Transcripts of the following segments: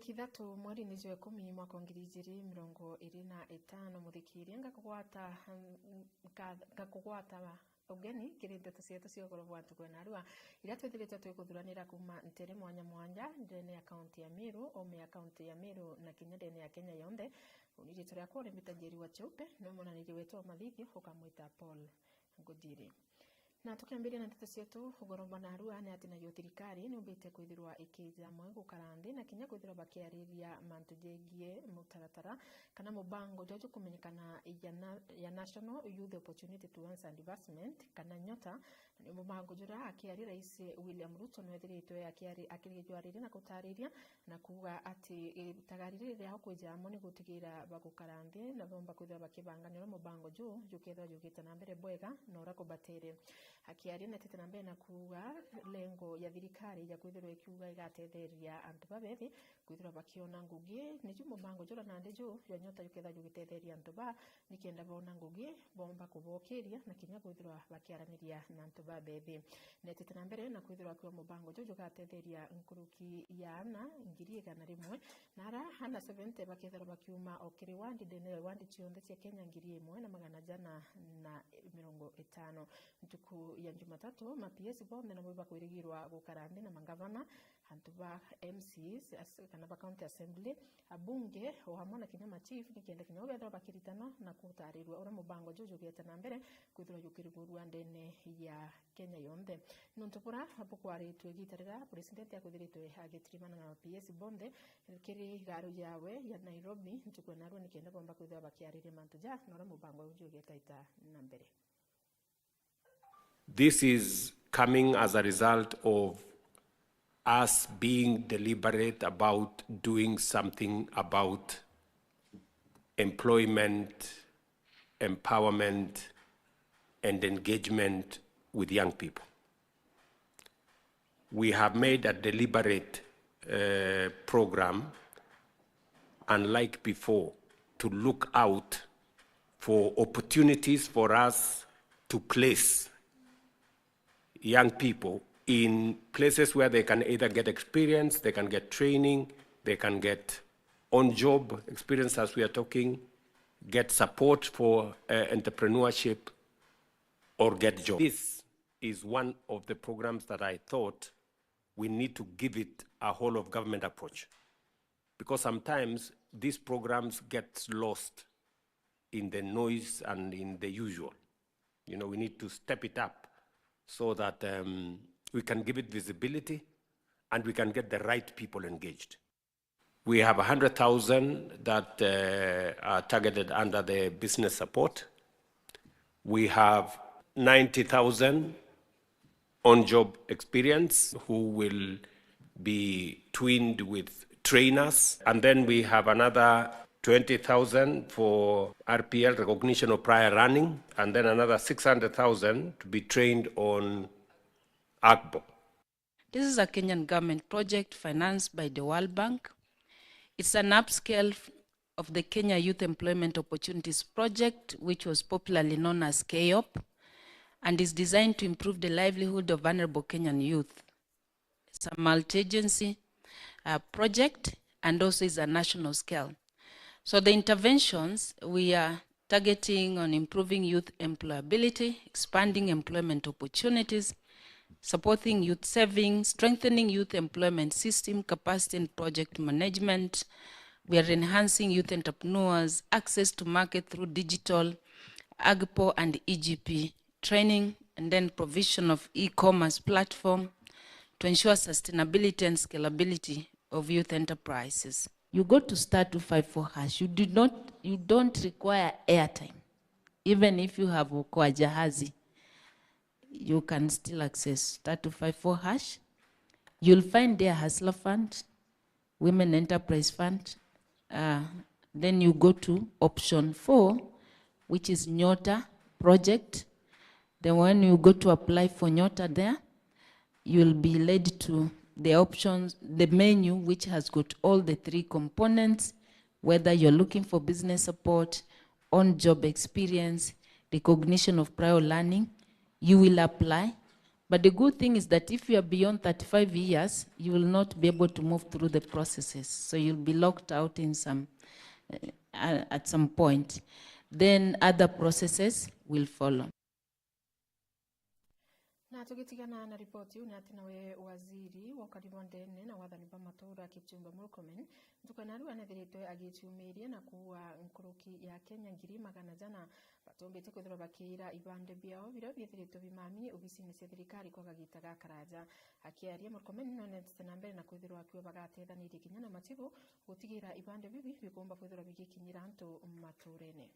tariki 3 mweri ni 10 mwaka 2025 muthikiria ngakugwata ugeni kiri ndeto cietu cia ugoro bwa ntuko na rua ira twithiritwe twikuthuranira kuma ntere mwanya mwanya ndene ya kaunti ya Meru ome ya kaunti ya Meru na kinya ndene ya Kenya yonthe uniri turia kwa mitanjeri wa cheupe no monaniri wetu mathithio ukamwita Paul Ngudiri. Na tukiambiria na ndeto cietu ugoro bwa na rua ni ati nayo thirikari ni umbite kwithirwa ikija mwe gukarandi na kinya kwithirwa bakiariria mantu jengie mutaratara kana mubango jojo kumenyekana ya National Youth Opportunity Towards Advancement kana nyota ni mubango jura akiari rais William Ruto no ethiritwe akirigijwariria na kutariria na kuga ati tagaririre aho kwija mwe ni gutigira bagukarandi na bomba kwithirwa bakibangania mubango jukethwa jugite na mbere bwega no rakubatere akiari na tete na mbere na kuga lengo ya thirikari ya kwithirwa ikiuga igatetheria antu babethi kwithirwa bakiona ngugi ni jumo bango jora na ndejo ya nyota yuketha yugitetheria antu ba nikienda bona ngugi bomba kubokeria na kinya kwithirwa bakiaraniria na antu babethi na tete na mbere na kwithirwa kwa mubango jojo gatetheria nkuruki ya ana ngiri igana rimwe na ara hana 70 bakethera bakiuma okiri wandi dene wandi chionde cia Kenya ngiri 1,150 ntuku ya Jumatatu PS bonde na mwiba kwirigirwa gukarandi na mangavana antu ba MCs kana ba county assembly abunge o hamwe na kinya chief nikienda kinya obethwa bakiritana na kutarirwa ora mubango jojo geta na mbere kwithirwa yukirigurwa ndene ya Kenya yonthe nuntupura hapo kwari twegitarira president ya kwithiritwe agitirimana na PS bonde kiri garu yawe ya Nairobi ntuku na ro nikienda bomba kwithirwa bakiariria mantu ja na ora mubango jojo geta ita na mbere. This is coming as a result of us being deliberate about doing something about employment, empowerment, and engagement with young people. We have made a deliberate program, unlike before, to look out for opportunities for us to place young people in places where they can either get experience, they can get training, they can get on-job experience as we are talking, get support for entrepreneurship, or get jobs. This is one of the programs that I thought we need to give it a whole of government approach, because sometimes these programs get lost in the noise and in the usual. You know, we need to step it up so that we can give it visibility and we can get the right people engaged. We have 100,000 that are targeted under the business support. We have 90,000 on-job experience who will be twinned with trainers. And then we have another 20,000 for RPL, recognition of prior running, and then another 600,000 to be trained on AGBO. This is a Kenyan government project financed by the World Bank. It's an upscale of the Kenya Youth Employment Opportunities Project, which was popularly known as KYOP, and is designed to improve the livelihood of vulnerable Kenyan youth. It's a multi-agency project and also is a national scale. So the interventions, we are targeting on improving youth employability, expanding employment opportunities, supporting youth savings, strengthening youth employment system, capacity and project management. We are enhancing youth entrepreneurs, access to market through digital, AGPO and EGP training, and then provision of e-commerce platform to ensure sustainability and scalability of youth enterprises. You go to *254#. You don't require airtime. Even if you have Okoa Jahazi, you can still access *254#. You'll find there Hustler Fund, Women Enterprise Fund. Then you go to option 4, which is Nyota project. Then when you go to apply for Nyota there, you'll be led to the options, the menu, which has got all the 3 components, whether you're looking for business support, on-job experience, recognition of prior learning. You will apply. But the good thing is that if you are beyond 35 years, you will not be able to move through the processes. So you'll be locked out in some, at some point. Then other processes will follow. Na tukitigana na ripoti unati nawe waziri wa ukarimu ndene na wathani ba matura Kipchumba Murkomen tukanaru anethiritwe agichumirie na kuwa nkuruki ya Kenya ngiri magana jana batombete kwithira bakira ibande biao biro bithiritwe bimami obisini cia thirikari kwa gagita gakaraja akiaria Murkomen nonete na mbere na kwithirwa akiwa bagatethaniri kinya na matibu gutigira ibande bibi bikomba kwithirwa bigikinyira antu maturene.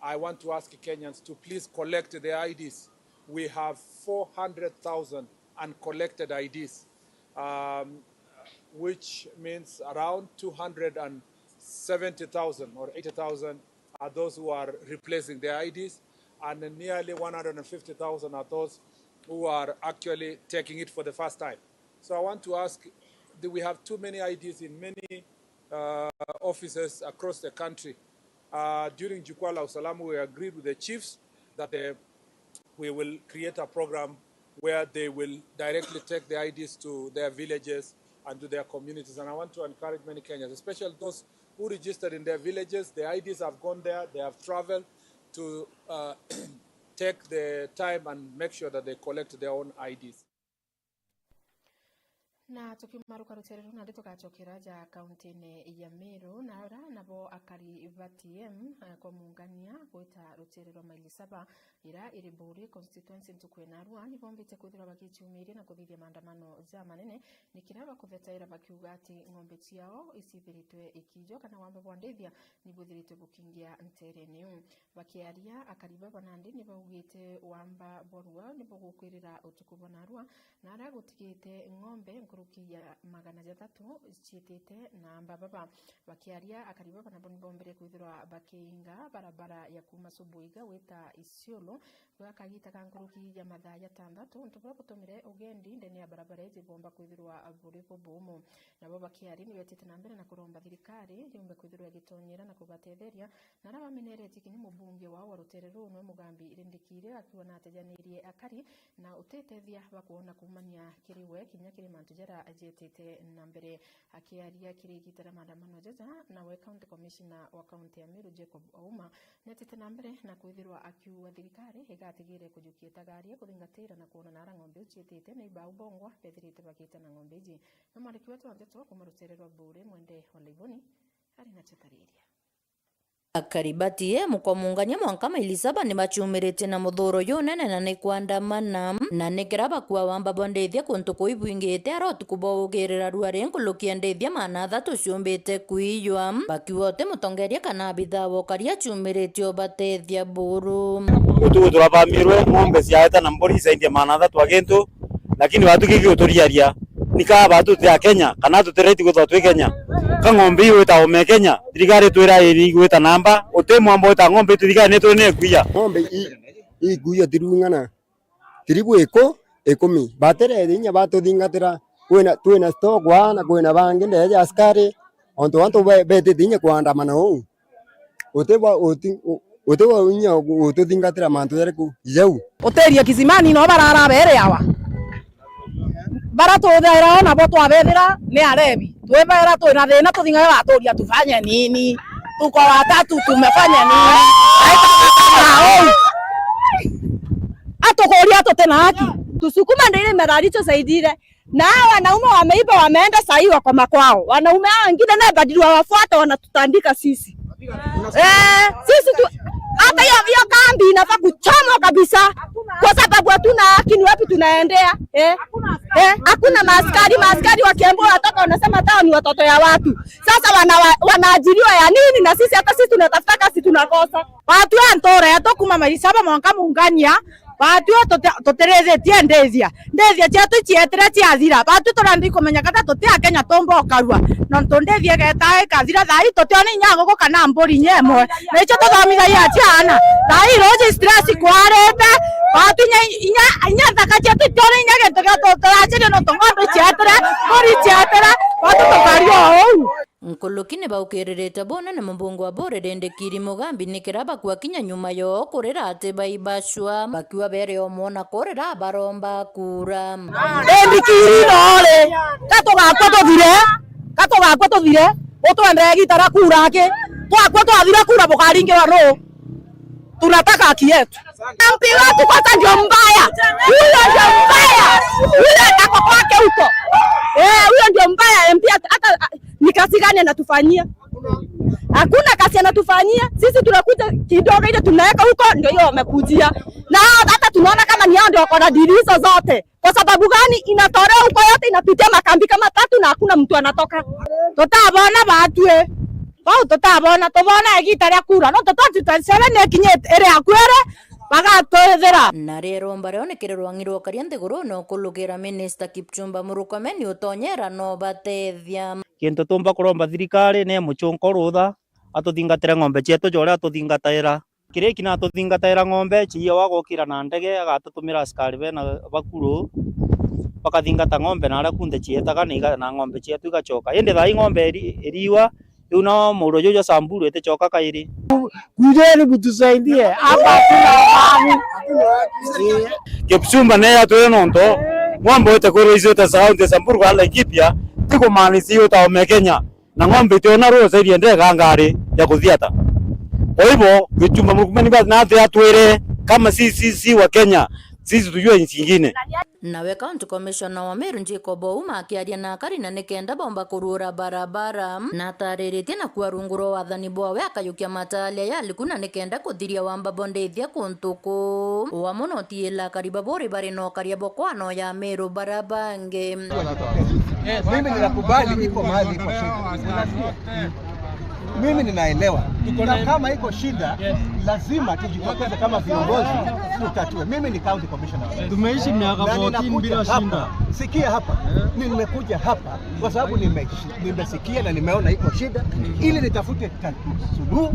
I want to ask Kenyans to please collect the IDs. We have 400,000 uncollected IDs, which means around 270,000 or 80,000 are those who are replacing their IDs, and nearly 150,000 are those who are actually taking it for the first time. So I want to ask, do we have too many IDs in many offices across the country? During Jukwaa la Usalama, we agreed with the chiefs that we will create a program where they will directly take the IDs to their villages and to their communities. And I want to encourage many Kenyans, especially those who registered in their villages. The IDs have gone there, they have traveled to take the time and make sure that they collect their own IDs. Na tukimaruka ruterero na tukachokera ja kaunti ya Meru na ora nabo akari VTM kwa muungania gwita ruterero maili 7 ira iriburi constituency ntukwenarua ni bombite kuthira bagichumire na kuthithia maandamano za manene nikiraba kuthetaira bakiuga ati ng'ombe ciao isithiritwe ikijo kana wamba bwandithia ni buthiritwe bukingia ntereni bakiaria akariba banandi ni baugite wamba borwa ni bugukwirira utukubonarua na ara gutigite ng'ombe ya magana jatatu chitete na mbababa bakiaria akariba bana bombere kwithirwa bakinga barabara ya kuma Subuiga weta Isiolo bakagita kankuruki ya madhaya tandatu ntubura kutomire ugendi ndene ya barabara ije bomba kwithirwa buripo bomo nabo bakiari ni betete na mbere na kuromba thirikari yombe kwithirwa gitonyera na kubatetheria na raba minereti kini mubunge wa ruterero no mugambi irindikire akiwa na atejanirie akari na utetethia bakuona kumania kiriwe kinya kiri mantujera ajetete na mbere akiaria kirigitara maandamano jaja na we county commissioner wa county ya Meru Jacob Ouma netete na mbere na kwithirwa akiwa thirikari igatigire kujukia tagaria kuthingatira na kuona nara ng'ombe uchietete na iba ubongwa bethirite bakite na ng'ombe ji no mariki wetu andeto kumarutererwa bure mwende Holivoni ari na chatariria Akaribati kwa muungania mwanka maili 7 ni machumirite na muthuro yunene na ni kwandamana na nikiraba kwa wamba bondethia kuntu kuibwingite aroti kubogirira ruari nkulukia ndethia mana 3 ciumbite kuiywa bakiwote mutongeria kana bitha wokaria chumiritio batethia buru utu turabamirwe ng'ombe ciaeta na mbori zaindia mana 3 agentu lakini watu kiki uturiaria nika batu ya Kenya kana tutereti gutwa Kenya ka ng'ombe iyo ta ome Kenya thirikari twira iri gwita namba utemu ambo ta ng'ombe thirikari netu ne kuya ng'ombe i kuya tirungana tiribweko 10 batere dinya batu thingatira twina stock wana kwina bangi ndeje askari onto wanto bete dinya kuandamana huu utewa unya ututhingatira mantu yereku yau uteria kisimani no barara bere yawa baratuthera ona bo twabethira ni arebi twebera twina thina tuthingaga baturia tufanye nini tuko watatu tumefanya nini atokoria tena haki tusukuma ndio merari tusaidire na wanaume wameiba wameenda sahi wako makwao wanaume hao wengine na badilwa wafuata wanatutandika sisi sisi tu hata hiyo kambi inafaa kuchomwa kabisa kwa sababu hatuna haki. Ni wapi tunaendea? Hakuna maaskari wa Kiambu watoto wanasema tao ni watoto ya watu. Sasa wanaajiriwa ya nini? Na sisi hata sisi tunatafuta kazi tunakosa. Watu antore atokuma maisaba mwanka muungania batu totereze tia ndezia chetu chietere chiathira batu torandi kumenya kata totia Kenya tombo karua no tondethia getae kathira thai totioni nyago ko kana mbori nyemwe necho tothomira ya chiana thai roje stress kwarete batu inya thaka chetu tori nyage toga totora chiri no tongondo chietere mbori chietere batu tokario au nkulukine baukirerete bona na mbungu wa bore rende kiri mugambi nikiraba kwa kinya nyuma yo kurira ate baibashwa bakiwa bere omona kurira baromba kura endi kiri nole kato gakwa tuthire utwendere gitara kura ke twakwa twathire kura bukaringe waro tunataka haki yetu. MP wetu kwanza ndio mbaya, huyo ako kwake huko. Huyo ndio mbaya. MP hata ni kazi gani anatufanyia? Hakuna kazi anatufanyia. Sisi tunakuja kidogo ile tunaweka huko, ndio hiyo wamekujia. Na hata tunaona kama ni hao ndio wako na dirisha zote. Kwa sababu gani? Inatolewa huko yote, inapitia makambi kama 3 na hakuna mtu anatoka. Tutabona batwe Pau tutabona tubona egitaria kura no tutatutasebe nekinyete ere akwere bagatwethera na rero mbareonekererwa ngirwo karia nthiguru no kulugera Minister Kipchumba Murkomen utonyera no batethia kintu tumba kuromba thirikari ne muchunko rutha atuthingatira ng'ombe cietu joria atuthingatira kiriki na atuthingatira ng'ombe chiyo wagokira na ndege agatutumira askari bena bakuru bakathingata ng'ombe na ara kunde chietaga na ng'ombe cietu igachoka indi thai ng'ombe iriwa una muro jojo Samburu itechoka kairi kujeni butusaidie hapa tuna amani Kipchumba ne atwe nonto ng'ombe itakoro izo ta Sauti Samburu kwa Laikipia tiko manisi yota Kenya na ng'ombe tiona roho zaidi ndega ngari ya kuthiata kwa hivyo Kipchumba Murkomen na atwere kama sisi wa Kenya sisi tujue nchi nyingine. Nawe County Commissioner wa Meru Jacob Ouma akiaria na Karina nikenda bomba kurura barabara na tarĩrĩtie na kwarunguro wathani bwawe akayukia matalia yali kuna nikenda kuthiria wamba bondethia kuntuku wa muno tiela kariba bori bari no karia bokwano ya Meru barabange. Mimi ninakubali iko mahali iko shida. Mimi ninaelewa na kama iko shida lazima tujitokeze kama viongozi tutatue. Mimi ni county commissioner. Tumeishi miaka 14 bila shinda. Sikia hapa. Nimekuja hapa kwa sababu nimesikia na nimeona iko shida ili nitafute suluhu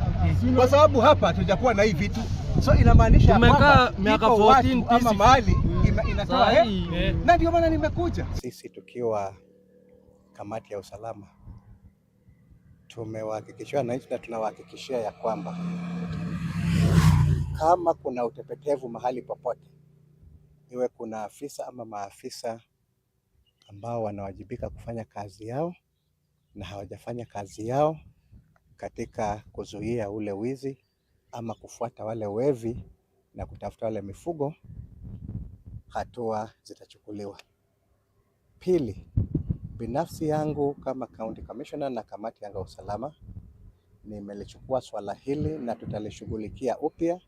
kwa sababu hapa tutakuwa na hii vitu. So inamaanisha kwamba miaka 14 ama mahali inatoa na ndio maana nimekuja. Sisi tukiwa kamati ya usalama tumewahakikishia wananchi na tunawahakikishia ya kwamba kama kuna utepetevu mahali popote, iwe kuna afisa ama maafisa ambao wanawajibika kufanya kazi yao na hawajafanya kazi yao katika kuzuia ule wizi ama kufuata wale wevi na kutafuta wale mifugo, hatua zitachukuliwa. Pili, binafsi yangu kama county commissioner na kamati yangu ya usalama nimelichukua swala hili na tutalishughulikia upya.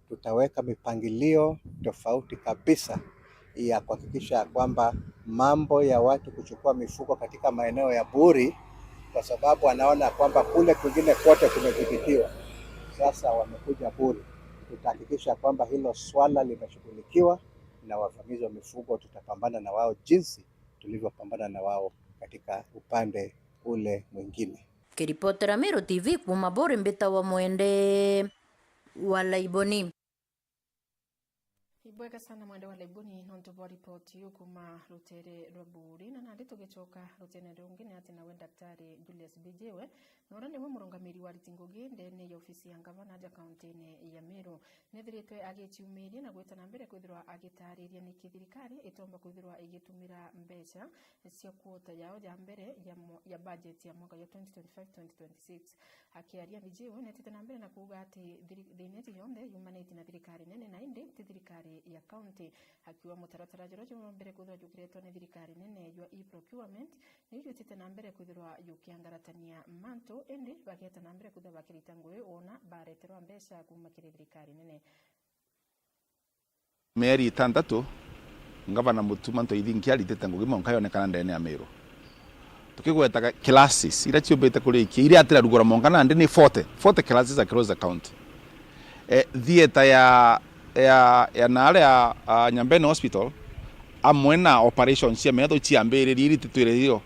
Tutaweka mipangilio tofauti kabisa ya kuhakikisha kwamba mambo ya watu kuchukua mifugo katika maeneo ya Buri kwa sababu wanaona kwamba kule kwingine kote kumedhibitiwa, sasa wamekuja Buri. Tutahakikisha kwamba hilo swala limeshughulikiwa na wavamizi wa mifugo tutapambana na wao jinsi tulivyopambana na wao katika upande ule mwingine. Kiripotera Meru TV kuma Buri mbita wa mwende wa Laiboni. Ibwega sana mwende wa Laiboni nonto bo report yu kuma rutere rwa Buri na nandi tugicoka rutene rungine ati nawe Daktari Julius Bijewe nora ni murungamiri wa Ritingogi ndene ya ofisi ya gavana ja county ya Meru nethiritwe agitiumiria na gwetana mbere kwithirwa agitariria ni thirikari itomba kwithirwa igitumira mbeca cia kuota yao ya mbere ya budget ya mwaka ya 2025-2026 akiaria Bijewe netitana mbere na kuga ati thirikari yonde yumanite na thirikari nene na indi thirikari ya county akiwa mutaratara jorojo mbere kuthwa jukiretwa ni thirikari nene ya e-procurement niyo titana mbere kwithirwa yukiangaratania manto ende bageta na mbere kuthwa bakirita ngwe ona bareterwa mbeca kuma kiri thirikari nene meri 6 ngavana mutumanto ithinkia ritete ngugi monka yonekana ndene ya Meru tukigweta classes ira ciumbite kurikia ira atira rugora monka na ndi ni 40 classes across the county theater ya nale ya Nyambene Hospital amwe na operations cia metho ciambiririe irititwirerio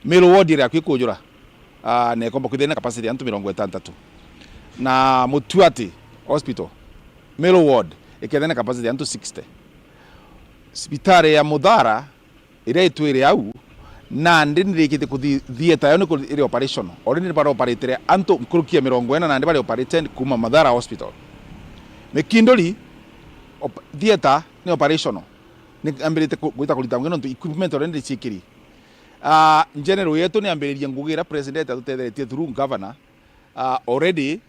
Meru ward ira kwikujura ne komba kwithena capacity ya 60 na Mutuati Hospital Meru ward ikethena capacity ya 60 Sibitari ya Mudhara ira itwire au na ndini rikite ku theater yone ku iri operational already para operator anto mkurukia 40 na ndi bali operated kuma Madhara Hospital mekindoli theater ni operational ni ambirite gwita kulita ngeno equipment already chikiri general yetu ni ambiririe ngugira president atutetheretie through governor already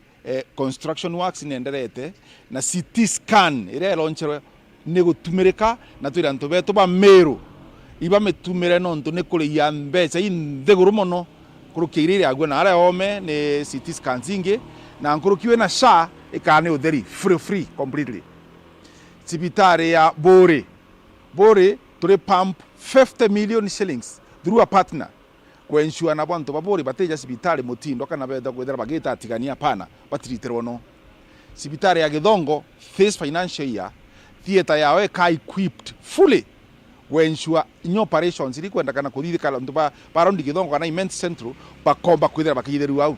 construction works ni enderete na CT scan ire launcher ni gutumirika na twira ntu betu ba Meru iba metumire nonto ne kule ya mbeca indeguru mono kurukirire agwe na ara ome ne CT scan zinge na nkurukiwe na SHA ikane utheri free completely sibitare ya Bore turi pump 50 million shillings through a partner kwa ensure na bantu babori bateja sibitare mutindo kana beda kwethera bagita atigania pana batiriterwo no sibitare ya Githongo this financial year theater yawe ka equipped fully we ensure in operations ili kwenda kana kuthithikala ntu ba round Githongo kana Immense Central bakomba kwithera bakitheru au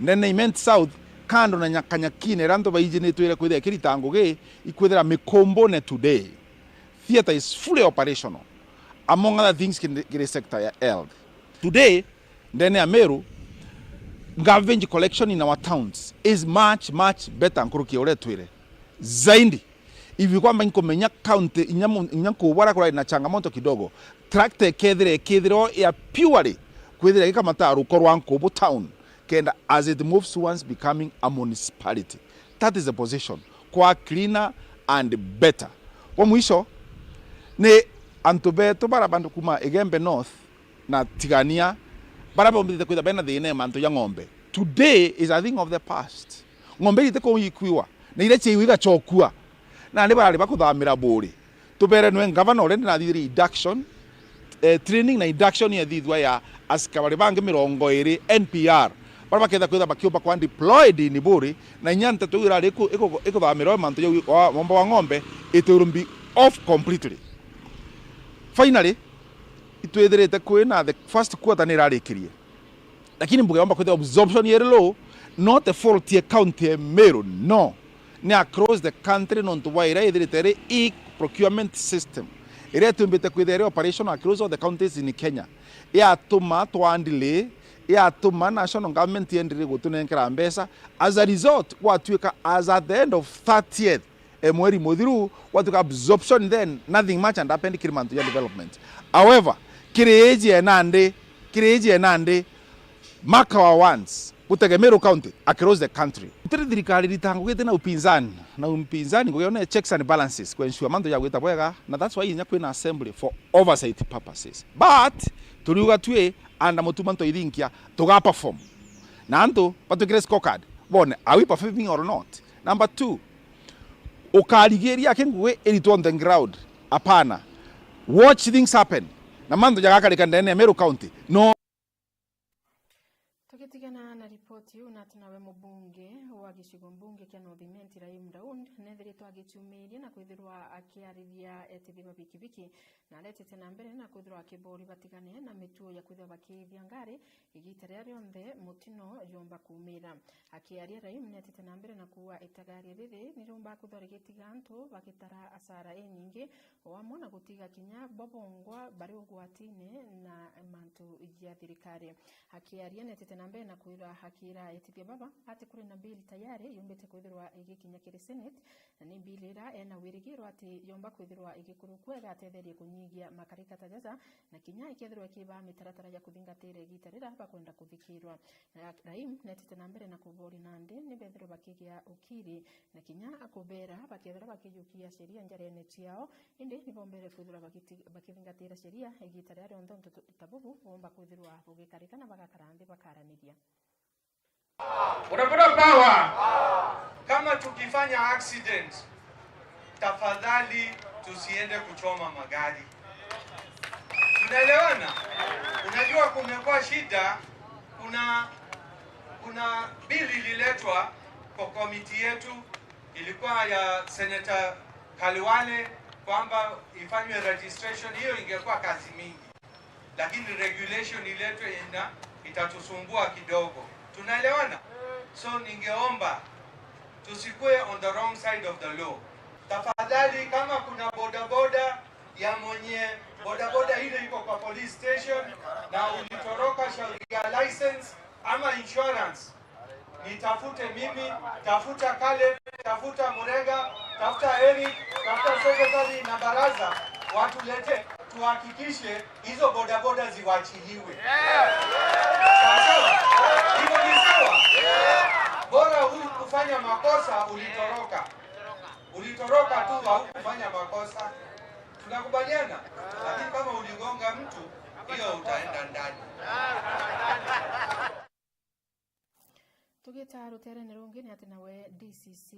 nene Immense South kando na nyakanyakine ranto baijine twire kwithera kiritango ge ikwithera mikombone today theater is fully operational among other things in the sector ya health today ndene ya Meru garbage collection in our towns is much better nkuruki ore twire zaidi hivi kwamba nkomenya county inyanko wara kwa na changamoto kidogo tractor kedhiro ya purely kwethira kama taru korwa Nkobo town kenda as it moves towards becoming a municipality. That is the position kwa cleaner and better kwa mwisho ne antobeto barabandu kuma Egembe North na Tigania baraba mbite kwenda bena thine manto ya ng'ombe today is a thing of the past ng'ombe ite ko yikwiwa na ile chewiga chokua na ndibali bakuthamira Buri tubere nwe governor rende na thiri induction training na induction ya thithwa ya askari bange 20 NPR baraba ketha kwitha bakioba kwa deployed in Buri na nyanta tugira iko thamira manto ya momba wa ng'ombe it will be off completely. Finally itwetherete kwina the first quarter ni rarikirie lakini mbuge omba kwitha absorption yere low not the fault ya county Meru no ni across the country non to waira ithiretere procurement system ire tumbite kwithere operation across all the counties in Kenya ya tuma twandile ya tuma national government yendire gutunenkera mbesa as a result watwika as at the end of 30th mweri muthiru watwika absorption then nothing much and happened Kirimantu ya development however kireje nande maka wa once Meru County across the country. Thirikari ritangugite na upinzani ngoyone checks and balances kwa ensure manto ya gwita bwega na that's why inyakwe na assembly for oversight purposes. But turiuga tue anda mutumanto ithinkia tuga perform. Na anto patukire scorecard. Bone are we performing or not? Number 2. Ukaligeria kengwe elito on the ground. Apana. Watch things happen. Na manto ya gaka ndene Meru County. No tukitigana na ripoti una tunawe mubunge wa gicigo mbunge kia North Imenti Rahim Daud nethiritwo agitumiria na kwithirwa akiarithia etithima bikibiki na letete na mbere na kwithirwa akibori batigane na mituo ya kwithirwa bakithia ngari igitare rionthe mutino yomba kumira akiaria Rahim netete na mbere na kuwa itagari riri niromba kuthore gitigantu bakitara asara nyingi wamwe na gutiga kinya bobongwa bari ugwatine na mantu ya thirikari akiaria netete na mbere na kwira hakira etithia baba ati kuri na bill tayari yombete kwithirwa igikinya kiri Senate na ni bill ira ena wirigiro ati yomba kwithirwa igikuru kwega atetherie kunyigia makarika tajaza na kinya ikethirwa kiba mitaratara ya kuthingatira igitarira bakwenda kuthikirwa Rahim netete na mbere na kubori nande ni bethirwa bakigia ukiri na kinya akubera bakethirwa bakiyukia sheria njarene ciao indi ni bombere kwithirwa bakithingatira sheria igitarira rionthe tabubu bomba kwithirwa bugikarika na bagakarande bakaranigia Unapata power. Kama tukifanya accident, tafadhali tusiende kuchoma magari. Tunaelewana? Unajua kumekuwa shida, kuna bill ililetwa kwa komiti yetu, ilikuwa ya Senator Kaliwale kwamba ifanywe registration, hiyo ingekuwa kazi mingi. Lakini regulation iletwe itatusumbua kidogo. Tunaelewana? So ningeomba tusikue on the wrong side of the law. Tafadhali kama kuna bodaboda ya mwenye bodaboda ile iko kwa police station na ulitoroka shauri ya license ama insurance, nitafute mimi, tafuta Kale, tafuta Murega, tafuta Eric, tafuta secretary na baraza, watulete tuhakikishe hizo bodaboda ziwachiliwe. Sawa? Hivyo ni sawa? Bora kufanya makosa ulitoroka tu, haukufanya makosa. Tunakubaliana? Lakini kama uligonga mtu, hiyo utaenda ndani. Tugita rutere rungi ati nawe DCC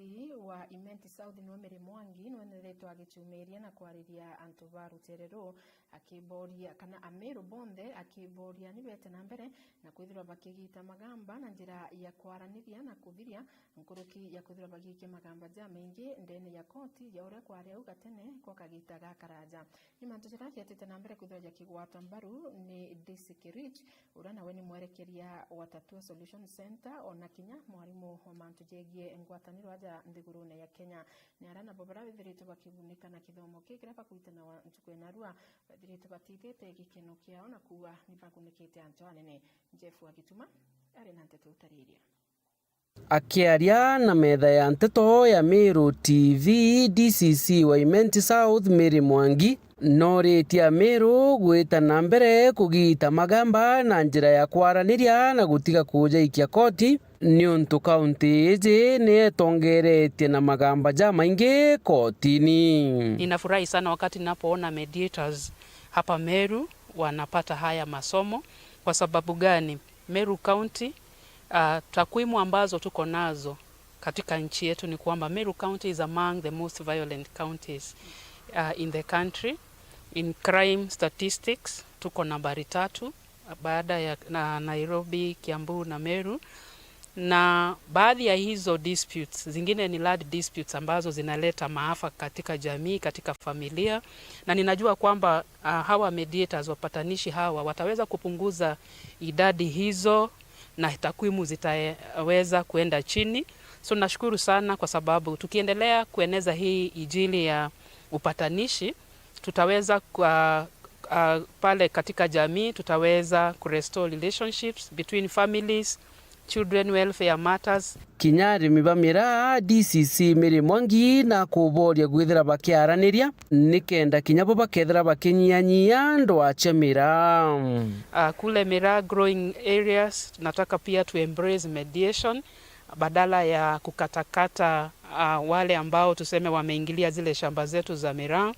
wa Imenti South niwe Mary Mwangi nweneretwo agichumeria na kwariria antu ba ruterero akiboria kana Ameru Bonde akiboria nibete na mbere na kwithirwa bakigita magamba na njira ya kwaraniria na kuthiria nkuruki ya kwithirwa bagikia magamba ja maingi ndene ya koti ya uria kwari au gatene kwa kagita gakaraja ni mantu jiraki atete na mbere kwithirwa ya kigwata mbaru ni DCK Rich ura nawe ni mwerekeria wa Tatua Solution Center ona Kenya mwarimu wa mantu jegie ngwataniro aja nthigurune ya Kenya ni arana bobara withirite bakibunika na kithomo kikira bakuitana wa ntuko enarua withirite batithite gikeno kiao na kuwa nibagunikite antu anene. Jeff Wagituma ari na nteto utariria akiaria na metha ya nteto ya Meru TV. DCC wa Imenti South Mary Mwangi noritia Meru gwita na mbere kugita magamba na njira ya kwaraniria na gutiga kuja ikia koti ni untu kaunti iji ni etongeretie na magamba ja maingi kotini. Ninafurahi sana wakati ninapoona mediators hapa Meru wanapata haya masomo. Kwa sababu gani? Meru County, takwimu ambazo tuko nazo katika nchi yetu ni kwamba Meru County is among the most violent counties in the country. In crime statistics tuko nambari 3 baada ya Nairobi, Kiambu na Meru. Na baadhi ya hizo disputes zingine ni land disputes ambazo zinaleta maafa katika jamii, katika familia, na ninajua kwamba hawa mediators, wapatanishi hawa, wataweza kupunguza idadi hizo na takwimu zitaweza kuenda chini. So nashukuru sana kwa sababu tukiendelea kueneza hii injili ya upatanishi tutaweza pale katika jamii tutaweza kurestore relationships between families, children welfare matters. Kinyari mibamira DCC Mary Mwangi na kuboria gwithira bakiaraniria nikenda kinyabo bakethira bakinyanyia ndwache mira. Kule Mira growing areas nataka pia to embrace mediation badala ya kukatakata wale ambao tuseme wameingilia zile shamba zetu za Mira,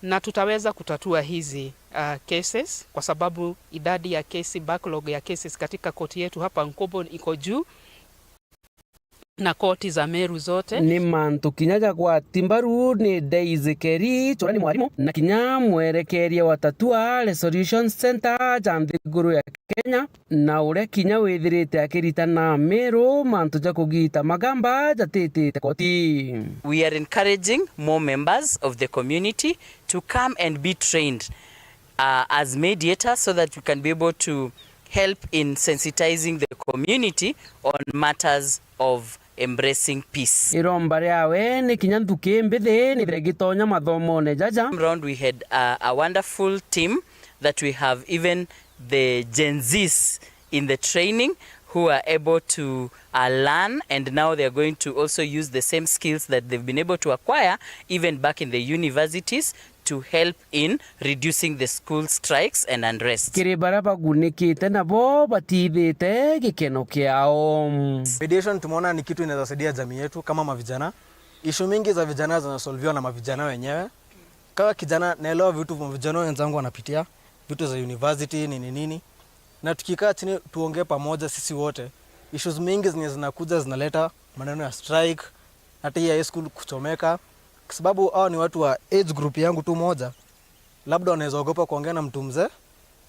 na tutaweza kutatua hizi cases kwa sababu idadi ya kesi, backlog ya cases katika koti yetu hapa Nkobo iko juu na koti za Meru zote. Ni mantu kinyaja kwa timbaru ni Daisy Keri chora ni mwarimu na kinya mwerekeria wa Tatua Solution Center ja nthiguru ya Kenya na ure kinya withirite akirita na Meru mantu ja kugita magamba jatete koti. We are encouraging more members of the community to come and be trained as mediators so that we can be able to help in sensitizing the community on matters of embracing peace. Iromba yawe ni kinyantu kembethi ni thegitonya mathomo ne jaja. Around we had a wonderful team that we have even the Gen Zs in the training who are able to learn, and now they are going to also use the same skills that they've been able to acquire even back in the universities to help in reducing the school strikes and unrest. Kiribara bagunikite nabo batithite gikeno kiao. Mediation tumeona ni kitu inaweza saidia jamii yetu kama mavijana. Issue mingi za vijana zinasolviwa na mavijana wenyewe. Kama kijana naelewa vitu vya vijana wenzangu wanapitia, vitu za university nini. Na tukikaa chini tuongee pamoja sisi wote. Issues mingi zinakuja zinaleta maneno ya strike, hata high school kuchomeka. Kwa sababu hao ni watu wa age group yangu tu moja. Labda wanaweza ogopa kuongea na mtu mzee,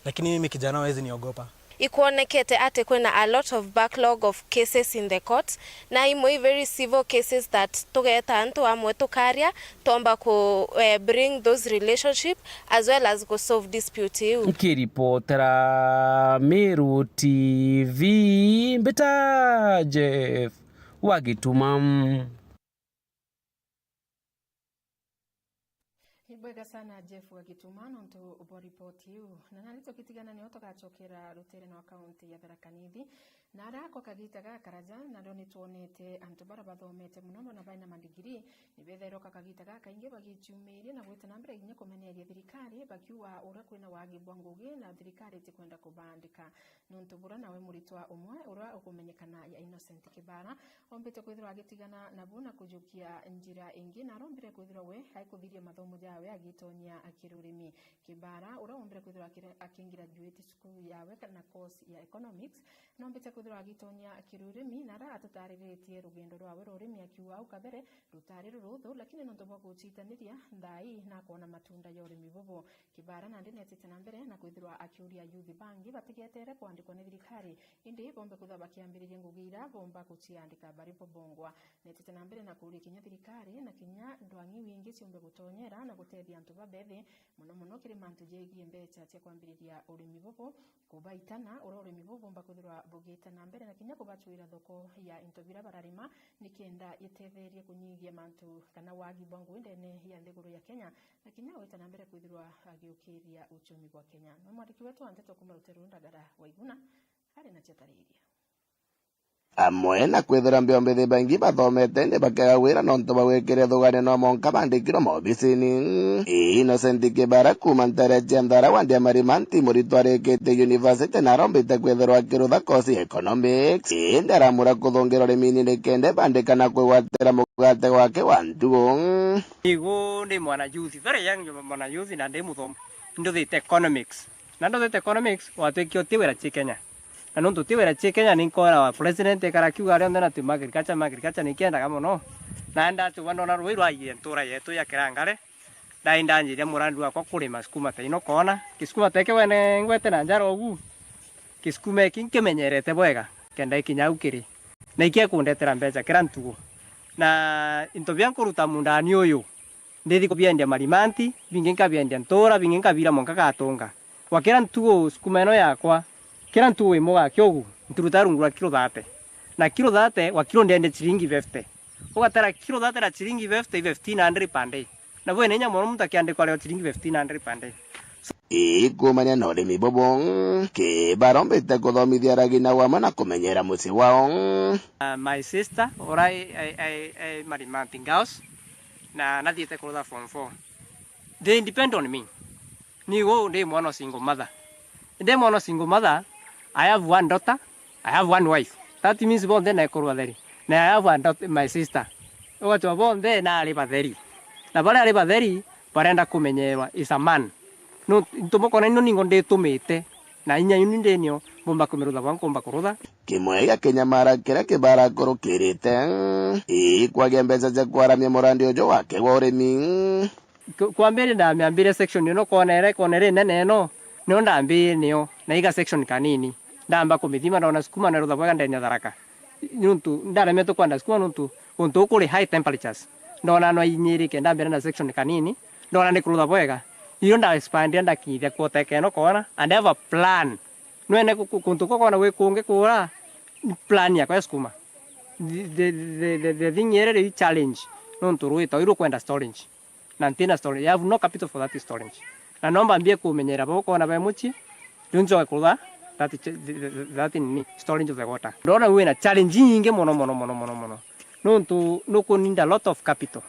lakini mimi kijana hawezi niogopa. Ikuonekete ate kuna a lot of backlog of cases in the courts na imwe very civil cases that tugeta antu amwe tukaria tomba ku bring those relationship as well as go solve dispute. Kiripotera Meru TV Mbeta Jeff Wagituma. bwega sana Jeff wa Gitumano nto ubo report yu na nalito kitigana ni otoka chokera rutere no account ya Tharaka Nithi na arako kagita ga karaja na ndo nituonete antu bara bathomete muno na baina mandigiri ni bethero kagita ga kainge bagichumirie na gwita nambere ginye kumeneria thirikari bakiwa ura kwina wagi bwangugi na thirikari tikwenda kubandika nuntu bura nawe muritwa umwe ura ukumenyekana ya Innocent Kibara ombete kwithirwa agitigana na buna kujukia njira ingi na rombire kwithirwa we haikuthiria mathomo yawe agitonya akirurimi. Kibara ura ombire kwithirwa akingira graduate school yawe kana course ya economics no ombete kwithirwa agitonya akirurimi na ra atatariretie rugendo rwawe rurimi akiwa au kabere rutari ruruthu lakini no ntobo guchitaniria ndai na kuona matunda ya urimi bobo. Kibara na ndinetete na mbere na kwithirwa akiuria youth bangi batigetere kwandikwa ni thirikari indi bombe kutha bakiambiririe ngugira bomba kuciandika bari bobongwa netete na mbere na kuuria kinya thirikari na kinya ndwangi wingi ciumbe gutonyera na gutethia antu babethe muno kiri mantu jegie mbeca cia kwambiriria urimi bobo kubaitana ura urimi bobo bomba kuthirwa bugita na mbere na kinya kubachwira thoko ya intobira bararima nikenda yetetherie kunyigia mantu kana wagi bwangu ndene ya thiguru ya Kenya na kinya wita na mbere kwithirwa agiukiria uchumi wa Kenya no mwandiki wetu anteto kumaruteru ndagara waiguna ari na chatariria amwe na kwithira mbeombethi bangi bathomete ni bakaga wira nonto bawikire thugane no monka bandikiro mobisini. Innocent Kibara kuma Ntereche Nthara wandia marimanti muritwarikite university na rombite kwithirwa akirutha kosi economics indi aramura kuthungirwa rimini nikende bandikana kwigwatira mugate wake wa ntugu. Igu ndi mwana youth very young mwana youth na ndi muthomo nduthite economics na nduthite economics watwikio tiwira chi Kenya na nuntu tiwira chi Kenya ninkora wa president ekarakiuga ari ondena tu agriculture nikiendaga muno na ndatu wandona rwi rwaie ntura yetu ya Kirangare ndainda njiria murandu wakwa kurima sukuma te ino kona kisukuma teke wene ngwete na njaro ugu kisukuma iki nkimenyerete bwega kenda ikinya ukiri na ikia kundetera mbeca kira ntugu na into bya kuruta mundani uyu ndithi kubiendia marimanti bingi nkabiendia ntura bingi nkabira monka gatunga wakira ntugu sukuma ino yakwa kira ntugu imoga kyogu nturuta rungura kilo 30 na kilo 30 wa kilo ndende chiringi 50 ugatara kilo 30 na chiringi 50 1500 pande na bwe nenya mono mutakiandikwa leo chiringi 1500 pande Ikumania na urimi bobo Kibara ombite kuthomithia ragina wama na kumenyera muci wao. My sister ora I marimanti ngaos na nathiete kurutha form 4 they depend on me nigo ndi mwana single mother I have one daughter, I have one wife. That means bonde na kurwa theri. Na I have one daughter, my sister. Ogatwa bonde na ali batheri. Na bale ali batheri barenda kumenyerwa is a man. No ntumoko na ino ningo ndetumite na inya yuni ndenyo bomba kumerutha bwangu bomba kurutha. Kimwe ya Kenya mara kira Kibara kurukirite ikwagia mbeca cia kwaramia murandi ujo wake wa urimi. Kwambire ndambiire section ino konere nene no no ndambiire niyo na iga section kanini ndamba kumithima ndona sukuma na rutha bwaga ndenya Tharaka nuntu ndaremeto kwanda sukuma nuntu untu kuri high temperatures ndona no inyirike ndambire na section kanini ndona ni kurutha bwaga iyo nda expand nda kithia kwoteke no kona and have a plan nwene kuntu kokona we kunge kura plan ya kwa sukuma the thing here challenge nuntu ruito iru kwenda storage na ntina storage you have no capital for that storage na nomba mbie kumenyera boko na bemuchi dunjo akula that in storage of the water ndona we na challenge nyingi mono nuntu nuko ninda lot of capital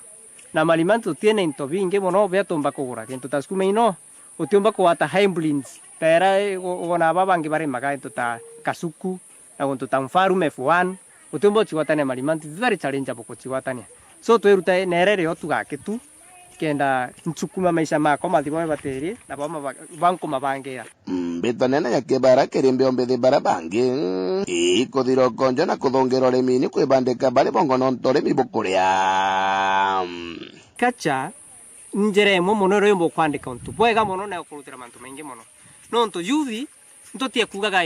na malimantu tiene into vingi mono beatomba kugura kintu taskume ino utiomba kuata hybrids tera ona babangi bare maga into ta kasuku na untu tamfaru F1 utiomba chiwatane malimantu very challengeable kuchiwatania so tweruta nerere otugake tu kenda nchukuma maisha mako mathibo bateri na bama banko mabangira mbito nene ya Kibara kirimbe ombethi bara bangi ikuthira konjo na kuthongera urimini kwibandika bari bongo nontore mibukuria kacha njere mo mono rembo kwandika untu bwega mono na kurutira mantu mengi mono nonto yuthi ntotie kugaga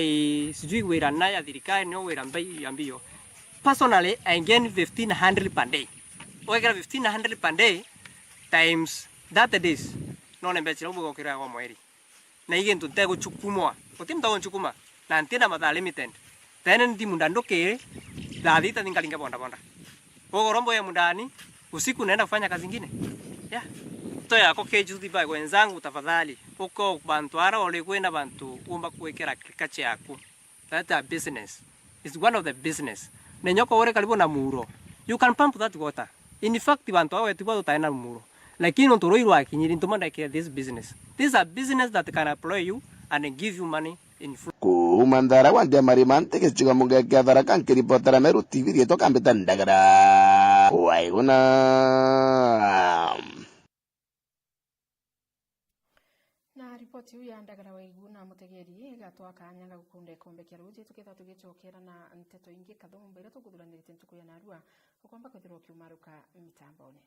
sijui wira na ya thirikari no wira mbai ambio personally I gain 1500 per day wega 1500 per day times that days no nembechira ubugo kira kwa mweri na igen tutego chukumwa utimta on chukuma na ntina mata limited tena ndi mundandoke dadita ningalinga bonda ogo rombo ya mundani usiku naenda kufanya kazi nyingine nto yako kejuthi ba wenzangu tafadhali uko bantu ara ole kwenda bantu umba kuwekera agriculture yako. That's a business. It's one of the business. Nenyoko ore karibu na muro. You can pump that water. In fact, bantu awe tiba utaina muro. Lakini ontoro irwa kinyiri ntomanda kia this business. This is a business that can employ you and give you money in free. Kumandara wande marimante ke chiga munga ke adara kan ke ripotara Meru TV dieto kambeta ndagara. Waiguna. Na ripoti ya ndagara Waiguna mutegeri gatwa kanya gukunde kombe kia ruji tukitha tugicokera na nteto ingi kathombo ira tuguthuranirie ntuku ya narua ukwamba kwithirwo kiumaruka mitamboni.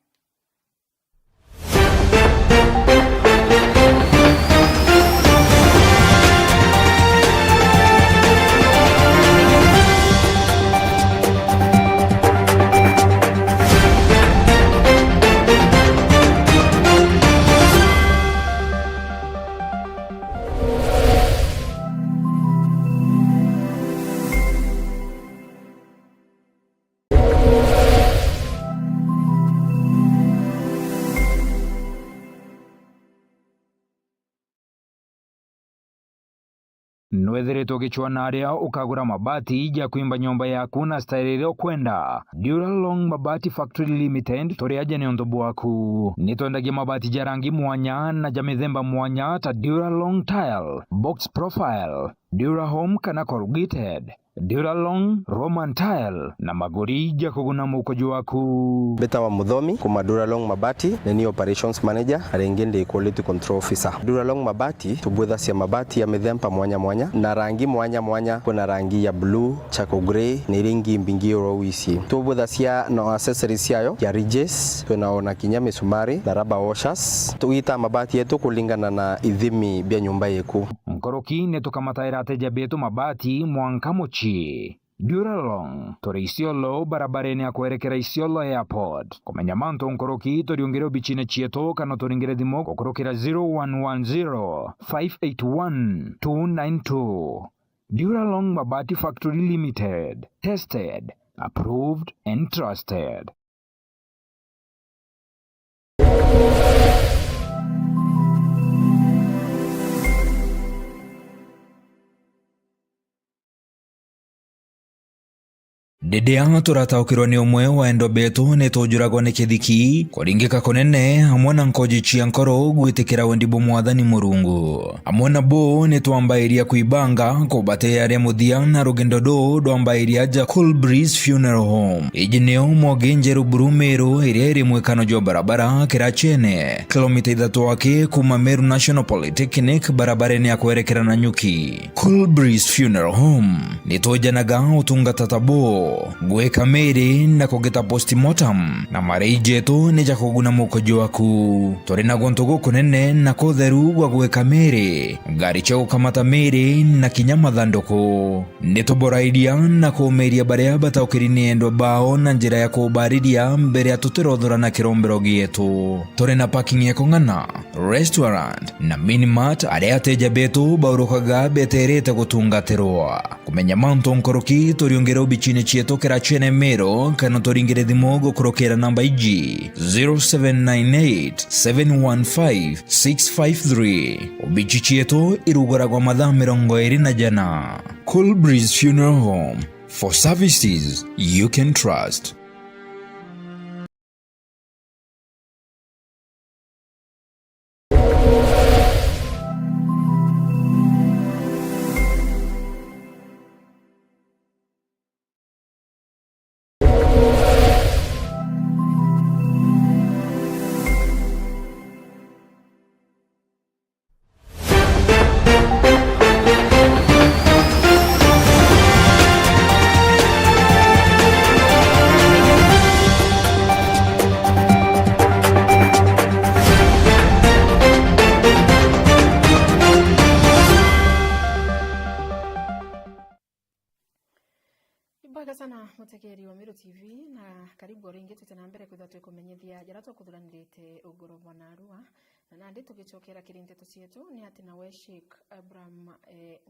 Nwethiritwo gichwana aria ukagura mabati ya kuimba nyumba yaku na style iro kwenda. Duralong Mabati Factory Limited turi aje ni ondobu waku. Nitwendagia mabati ja rangi mwanya na ja mithemba mwanya ta Duralong Tile, Box Profile, Durahome kana corrugated, Duralong Roman Tile na magori ja kuguna mukojo waku. Beta wa Muthomi kuma Duralong Mabati ni operations manager arengende quality control officer. Duralong Mabati tubwetha cia mabati ya mithemba mwanya mwanya na rangi mwanya mwanya. Kuna rangi ya blue, charcoal grey ni ringi mbingi oro wisi. Tubwetha cia no accessories yayo ya ridges, tunaona kinya misumari na rubber washers. Tuita mabati yetu kulingana na ithimi bya nyumba yeku. Mkoroki netukamataira ateja betu mabati mwanka mochi. Duralong turi Isiolo barabareni ya kuerekera Isiolo Airport. Kumenya manto nkoroki toriongere bichine chieto kana toringere dimo kukurokera 0110 581 292. Duralong Mabati Factory Limited. Tested, approved and trusted. Dedea turataukirwo ni umwe wa endo betu ni tujuragwo ni kithiki kuringika kunene hamwe na nkoji cia nkoro gwitikira wendibu mwathani Murungu. Hamwe na bo ni twambairia kuibanga kubate aria muthia na rugendo do ndwambairia ja Cool Breeze Funeral Home. Iji nio Mogenjeru Meru iria iri mwikano jo barabara Kirachene kilomita 3 wake kuma Meru National Polytechnic barabareni ya kuerekera na Nyuki. Cool Breeze Funeral Home ni tujanaga utungata tabo gweka meri na kugeta postmortem na mareijeto ni jakuguna mukojo waku. Turi na gonto gukunene na kotheru gwa gweka meri ngari cha gukamata meri na kinyama thandoko ni tuboraidia na kumeria baria bataukirini endo bao na njira ya kubariria mbere ya tutirothora na kirombero gietu. Turi na parking ya kongana, restaurant na minimart aria ateja betu baurukaga beterete gutungatirwa. Kumenya manto nkoroki turiongera ubichine chieto Kirachene Meru kana toringere thimo gukurokera namba iji 0798 715 653. Ubichi chieto irugoragwa mathaa 24 Cool Breeze Funeral Home, for services you can trust. sana mutegeri wa Meru TV na karibu ringi tutena mbere kwitha twikumenyithia jara twakuthuranirite ugoro bwana Arua na nandi tugichokera kirindeto cietu ni ati nawe Sheikh Abraham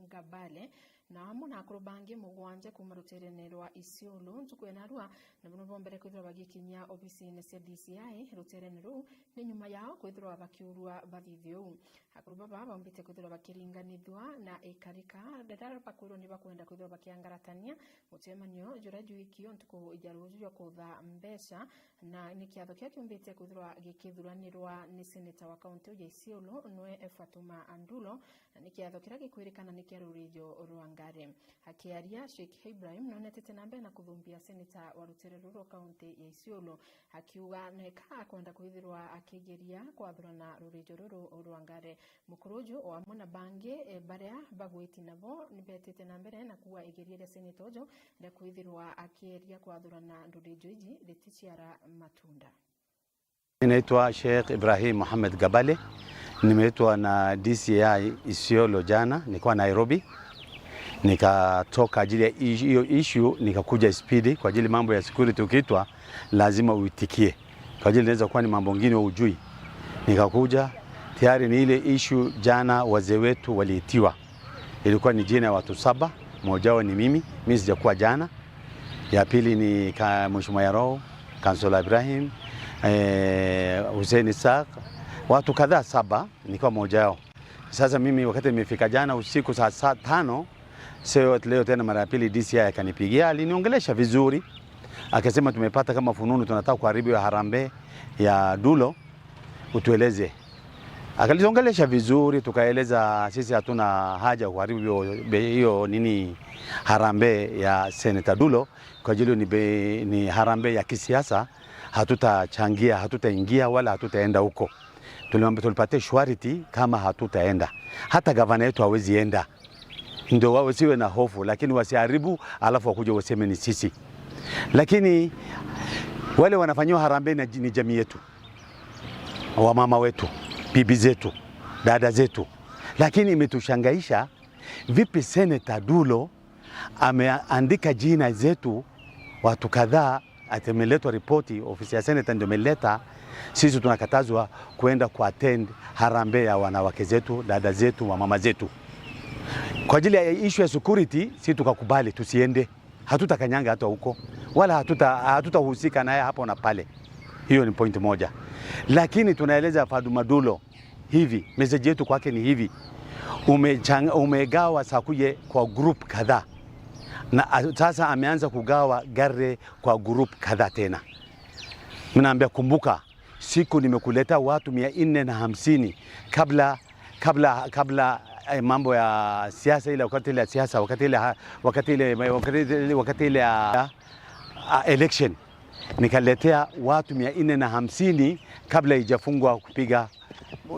Ngabale na amwe na akurubangi mugwanje kuma ruterene rwa Isiolo ntukwena rwa na buno bombere kwithira bagikinya obisine cia DCI ruterene ru ni nyuma yao kwithira bakiurua bathithio akuruba baba mbite kwithira bakiringanithwa na ikarika dadara bakwiro ni bakwenda kwithira bakiangaratania mutemanyo jura juikio ntuko ijarujo kutha mbesha na nikiatho kia kiumbite kwithira gikithuranirwa ni senator wa kaunti ya Isiolo noe Fatuma Andulo na nikiatho kira gikwirikana ni kia rurijo Rwangare akiaria Sheikh Ibrahim nonetete nambe na kuthumbia senator wa ruterero kaunti ya Isiolo akiuga neka kwenda kwithirwa akigeria kwathurana rurijo Rwangare mukurujo wa mwana bange baria bagwiti nabo nibetete nambere na kuwa igeria senator ojo na kwithirwa akigeria kwathurana rurijo iji ritichiara matunda. Ninaitwa Sheikh Ibrahim Mohamed Gabale, nimeitwa na DCI Isiolo jana, nilikuwa Nairobi. Nikatoka ajili ya hiyo issue nikakuja Speedy kwa ajili mambo ya security ukiitwa lazima uitikie. Kwa ajili inaweza kuwa ni mambo mengine ujui. Nikakuja tayari ni ile issue jana wazee wetu waliitiwa. Ilikuwa ni jina ya watu 7, mmoja wao ni mimi sijakuwa jana. Ya pili ni Mheshimiwa Yaroo, Councilor Ibrahim, Hussein Isaac, watu kadhaa 7 nilikuwa mmoja wao. Sasa mimi wakati nimefika jana usiku saa 5 sio leo tena mara ya pili DCI akanipigia, aliniongelesha vizuri. Akasema tumepata kama fununu tunataka kuharibu ya harambee ya Dulo, utueleze. Akaliongelesha vizuri, tukaeleza sisi hatuna haja kuharibu hiyo nini harambee ya Senator Dulo kwa ajili ni harambee ya kisiasa, hatutachangia, hatutaingia wala hatutaenda huko. Tulimwambia tulipatie surety kama hatutaenda. Hata gavana yetu hawezi enda. Ndio wao siwe na hofu, lakini wasiharibu alafu wakuje waseme ni sisi. Lakini wale wanafanywa harambee ni jamii yetu, wamama wetu, bibi zetu, dada zetu. Lakini imetushangaisha vipi Senator Dulo ameandika jina zetu watu kadhaa, atemeletwa ripoti, ofisi ya Senator ndio imeleta, sisi tunakatazwa kwenda attend harambee ya wanawake zetu, dada zetu, wamama zetu. Kwa ajili ya issue ya security sisi tukakubali tusiende, hatutakanyanga hata huko wala hatutahusika naye hapo na pale. Hiyo ni point moja. Lakini tunaeleza Fatuma Dulo hivi, message yetu kwake ni hivi: umegawa Sakuye kwa group kadhaa, na sasa ameanza kugawa Gare kwa group kadhaa tena. Mnaambia kumbuka siku nimekuleta watu 450 kabla mambo ya siasa ile, wakati ile siasa, wakati ile election nikaletea watu 450 kabla haijafungwa kupiga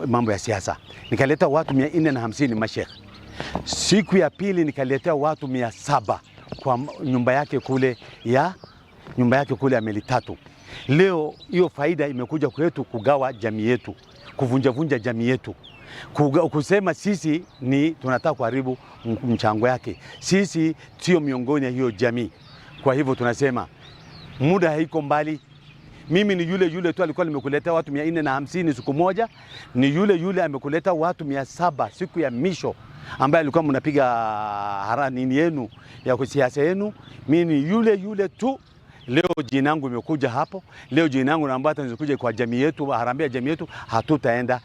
mambo ya siasa. Nikaleta watu 450 mashekh. Siku ya pili nikaletea watu 700 kwa nyumba yake kule ya Meli Tatu. Leo hiyo faida imekuja kwetu kugawa jamii yetu, kuvunja jamii yetu. Kusema sisi ni tunataka kuharibu mchango yake. Sisi sio miongoni ya hiyo jamii. Kwa hivyo tunasema muda haiko mbali. Mimi ni yule tu alikuwa nimekuletea watu 450 siku moja, ni yule amekuleta watu 700 siku ya misho ambaye alikuwa mnapiga harani yenu ya siasa yenu. Mimi ni yule tu. Leo jina langu imekuja hapo. Leo jina langu naomba nizikuje kwa jamii yetu, harambee ya jamii yetu. Hatutaenda.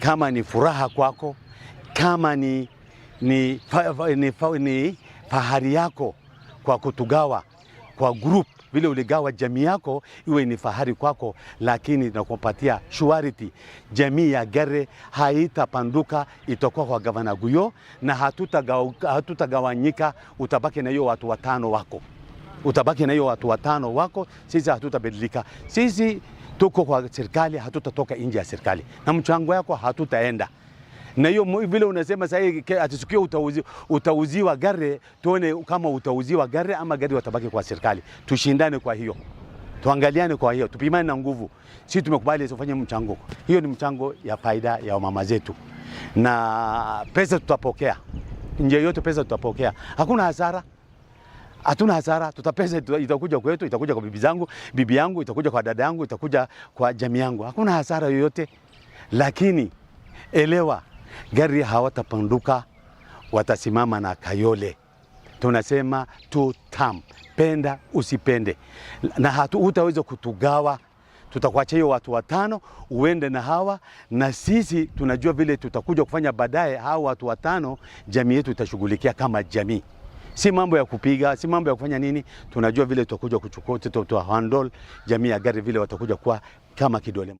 Kama ni furaha kwako, kama ni fahari yako kwa kutugawa kwa group vile uligawa jamii yako, iwe ni fahari kwako, lakini nakupatia surety jamii ya Gare haitapanduka, itakuwa kwa Gavana Guyo na hatutagawanyika. Utabaki na hiyo watu 5 wako. Utabaki na hiyo watu 5 wako. Sisi hatutabadilika. Sisi tuko kwa serikali, hatutatoka nje ya serikali. Na mchango yako hatutaenda. Na hiyo vile unasema sasa atisikia utauziwa Gare, tuone kama utauziwa Gare ama Gare watabaki kwa serikali. Tushindane kwa hiyo. Tuangaliane kwa hiyo. Tupimane na nguvu. Sisi tumekubali tufanye mchango. Hiyo ni mchango ya faida ya mama zetu. Na pesa tutapokea. Nje yote pesa tutapokea. Hakuna hasara. Hatuna hasara, tutapesa itakuja kwetu, itakuja kwa bibi yangu, itakuja kwa dada yangu, itakuja kwa jamii yangu. Hakuna hasara yoyote. lakini elewa, gari hawatapanduka, watasimama na Kayole. Tunasema two term, penda usipende, na hutaweza kutugawa. Tutakuachia hiyo watu 5 uende na hawa, na sisi tunajua vile tutakuja kufanya baadaye. Hawa watu 5 jamii yetu itashughulikia kama jamii, si mambo ya kupiga, si mambo ya kufanya nini. Tunajua vile tutakuja kuchukua, tuta handle jamii ya Gari vile watakuja kwa kama kidole.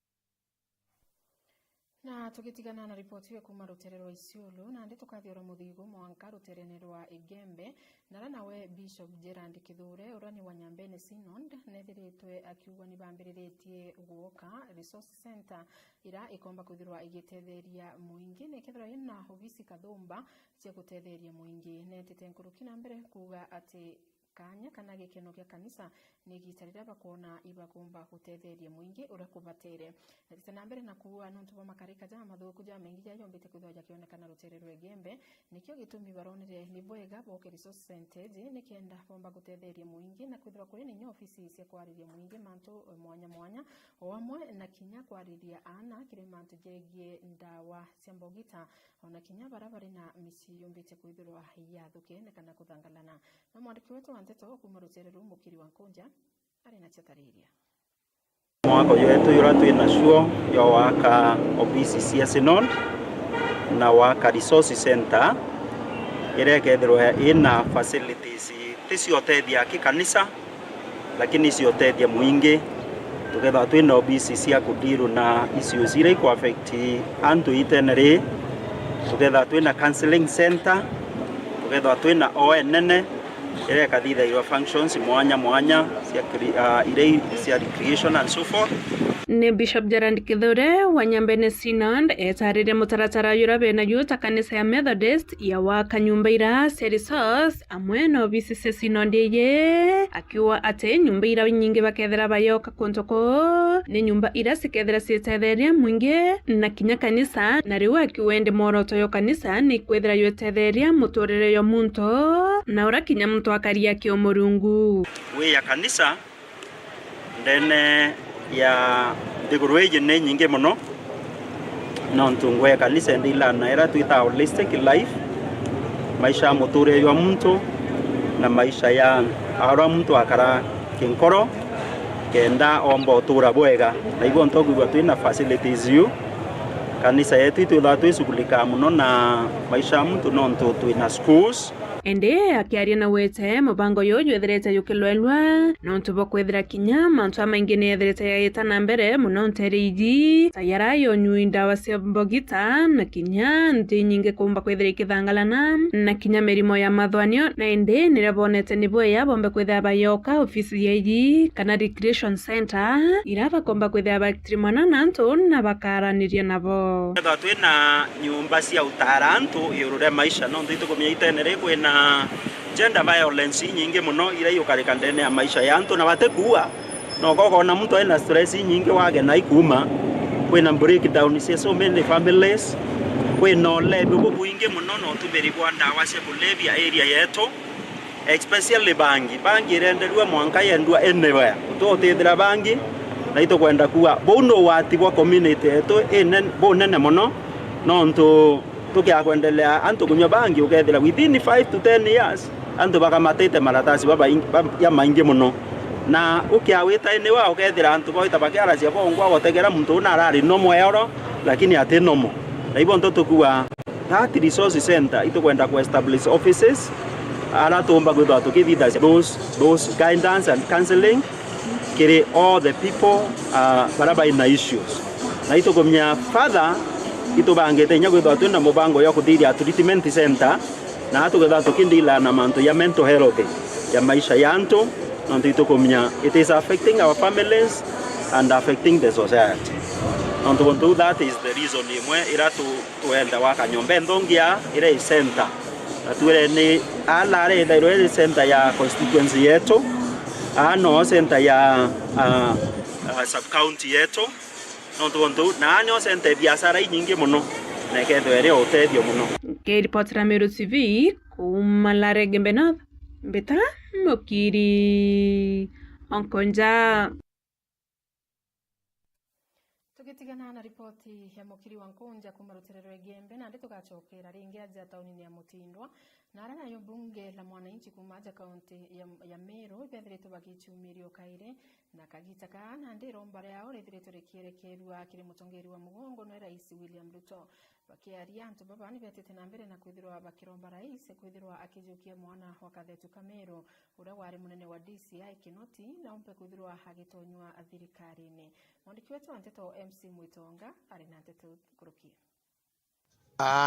Na tugitigana na ripoti yo kuma rutere rwa Isiolo na ndi tukathiora muthigo mwanka ruterene rwa Igembe na nawe Bishop Gerard Kithure urani wa Nyambene Synod nethiritwe akiugwa ni bambiriretie guoka resource center ira ikomba kuthirwa igitetheria muingi nekethira ina ofisi kathumba cia gutetheria muingi netete nkurukina mbere kuga ati kanya kana gikeno gya kanisa ni gitarira bakona ibakumba gutetheria muingi ura kubatere ndetse na mbere na kuwa nontu ba makarika jama mathuku jama mengi ja yombite kuthoja kionekana rutere rwa Igembe nikyo gitumi baronire ni bwega boke resource center nikienda bomba gutetheria muingi na kwithira kuri ni ofisi cia kwariria muingi mantu mwanya mwanya omwe na kinya kwariria ana kire mantu jegie ndawa cia mbogita ona kinya barabara na misi yombite kwithirwa yathuke kana kuthangalana na mwandiki wetu Anteto kuma rutere rumukiri wa Nkonja ari na chatariria mwako yetu yuratu inashuo ya waka ofisi cia Synod na waka resource center ire kethirwa ina facilities tisioteithia kikanisa lakini sioteithia muingi tuketha twina ofisi cia kudiru na issues ire ku affect antu itenere tuketha twina counseling center tuketha twina ONN ire kathitha your functions mwanya mwanya cia recreation and so forth. Ni Bishop Gerard Kithure wa Nyambene Synod etarire mutaratara yura bena yuta kanisa ya Methodist ya waka nyumba ira resource amwe na ofisi cia Synod ye akiwa ate nyumba ira nyingi bakethera bayoka kontoko ni nyumba ira sikethera cietetheria mwingi na kinya kanisa na riu akiwende moroto yo kanisa ni kwethera yetetheria muturire yo muntu na ura kinya muntu akaria kio murungu we ya kanisa ndene ya thigurweje ne nyingi muno no ntungwe kanisa ndila na era twita holistic life maisha muture yo muntu na maisha ya ara muntu akara kinkoro kenda omba utura bwega na igo ntogwa twina facilities yu kanisa yetu twitha twishughulika muno na maisha muntu no ntu twina schools ende akiaria na wete mubango yoyo etherete yukilwelwa nontu bokwethira kinya mantu amaingi ni etherete yaita na mbere muno nteriji tayara yo nyui ndawa cia mbogita na kinya nti nyingi kumba kwethira ikithangalana na kinya mirimo ya mathwanio na ende nirabonete nibo ya bombe kwethira bayoka ofisi yeji kana recreation center iraba komba kwethira baktrimana nantu na bakaraniria nabo twina nyumba cia utarantu yurure maisha no ntu tukumya itenere kwina gender violence nyingi muno ira yukarika ndene ya maisha ya antu na batekuwa no gogo na mtu ena stress nyingi wage na ikuma kwina breakdown cia so many families kwina lebi bubuingi muno no tuberi kwa ndawa cia kulevya area yetu especially bangi irenderwa mwanka yendwa anywhere utotethira bangi na ito kwenda kuwa bono wati wa community yetu bonene muno no ntu tukia kuendelea antu kunywa bangi ukethira within 5 to 10 years antu bakamatete maratasi baba ya maingi muno na ukiawita ene wa ukethira antu boita bakiara cia bongwa gotegera muntu una arari no mwero lakini ate nomo na hivyo ntoto kuwa that resource center ito kwenda ku establish offices ala tomba kwenda tukithitha those guidance and counseling kire all the people baraba ina issues na ito kumnya father ito bangete nya kwenda twina mubango ya kuthiria treatment center na atugetha tukindila na mantu ya mental health ya maisha yanto na ito kumnya it is affecting our families and affecting the society and to do that is the reason imwe ira tuenda waka nyombe ndongia ire center atuere ni ala re ire center ya constituency yetu no center ya sub county yetu no na anyo center biashara nyingi muno na ketho ere utedio muno ke report ra Meru TV kumalare Igembe North mbeta mukiri Onkonja tugitigana na ripoti ya mukiri wa Nkunja kumaruterero Gembe na nditugacokera ringi aja tauni ya Mutindwa na ara nayo bunge la mwananchi kumaja kaunti ya Meru bethiretu bagichumirio kaire na kagita kana ndiro mbare yao rethiretu rekierekerwa kiri mutongeri wa mugongo no rais William Ruto bakiaria antu baba ni betete na mbere na kwithirwa bakiromba rais kwithirwa akijukia mwana wa Kathetu Kameru ura wari munene wa DCI Kinoti na umpe kwithirwa hagitonywa thirikari-ini. Mwandiki wetu wa Nteto MC Mwitonga ari na Nteto kurukia.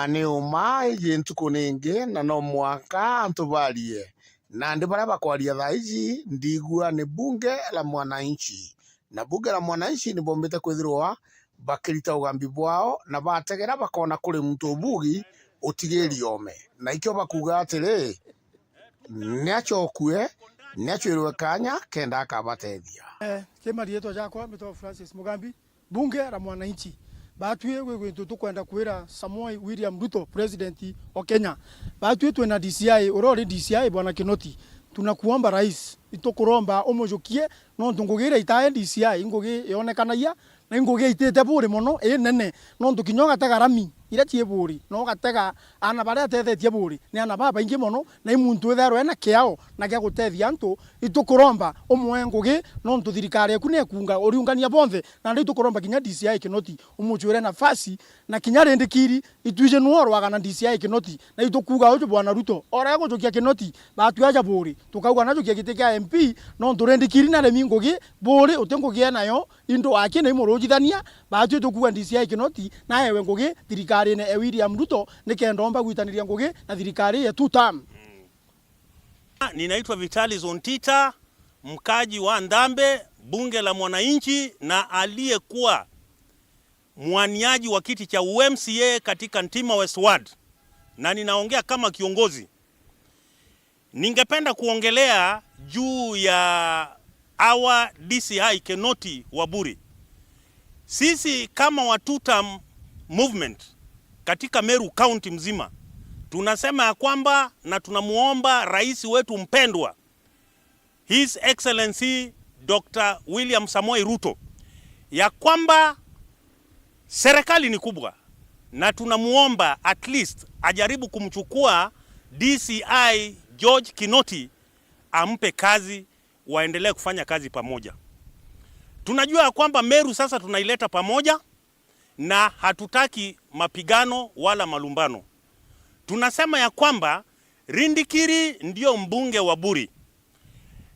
Ni umai gintuku ningi na no mwaka antu barie na ndi baria bakwaria thaici ndigua ni bunge la mwananchi na bunge la mwananchi ni bombete kwithirwa bakirita ugambi bwao na bategera bakona kuri muntu bugi utigiri ome na ikyo bakuga atiri niachokue niachirwe kanya kenda akabatethia kema rieto jakwa mito Francis Mugambi bunge la mwananchi batue gwitu tukwenda kwira Samoei William Ruto president wa Kenya batue twena DCI urori DCI bwana Kinoti tunakuomba rais itukuromba umujukie no ntungugira itae DCI ngugi yonekanaia na ngugi itete buri muno nene no ntukinyoga tagarami ira tie buri no gatega ana baria tethetie buri ni ana baba ingi muno na imuntu ethero ena kiao na gya gutethia antu itukuromba umwe ngugi no ntu thirikari eku ne kunga uriungania bonthe na ndi tukuromba kinya DCI Kinoti umuchwire nafasi na kinya rendikiri itwije nuorwaga na DCI Kinoti na itukuga uju bwana Ruto ora gujukia Kinoti batuaja buri tukauga najo kiagitika MP no ntu rendikiri na remi ngugi buri utengugie nayo indo ake na imurujithania batu tukuga DCI Kinoti na ewe ngugi thirikari ne William Ruto nikendomba gwitaniria ngugi na thirikari ya 2 term. Ninaitwa Vitalis Ontita, mkaji wa Ndambe, bunge la mwananchi na aliyekuwa mwaniaji wa kiti cha UMCA katika Ntima West Ward. Na ninaongea kama kiongozi. Ningependa kuongelea juu ya our DCI Kinoti wa Buri. Sisi kama wa 2 term movement katika Meru County mzima tunasema ya kwamba na tunamuomba rais wetu mpendwa His Excellency Dr. William Samoei Ruto ya kwamba serikali ni kubwa na tunamuomba at least ajaribu kumchukua DCI George Kinoti ampe kazi waendelee kufanya kazi pamoja. Tunajua kwamba Meru sasa tunaileta pamoja na hatutaki mapigano wala malumbano. Tunasema ya kwamba Rindikiri ndio mbunge wa Buri.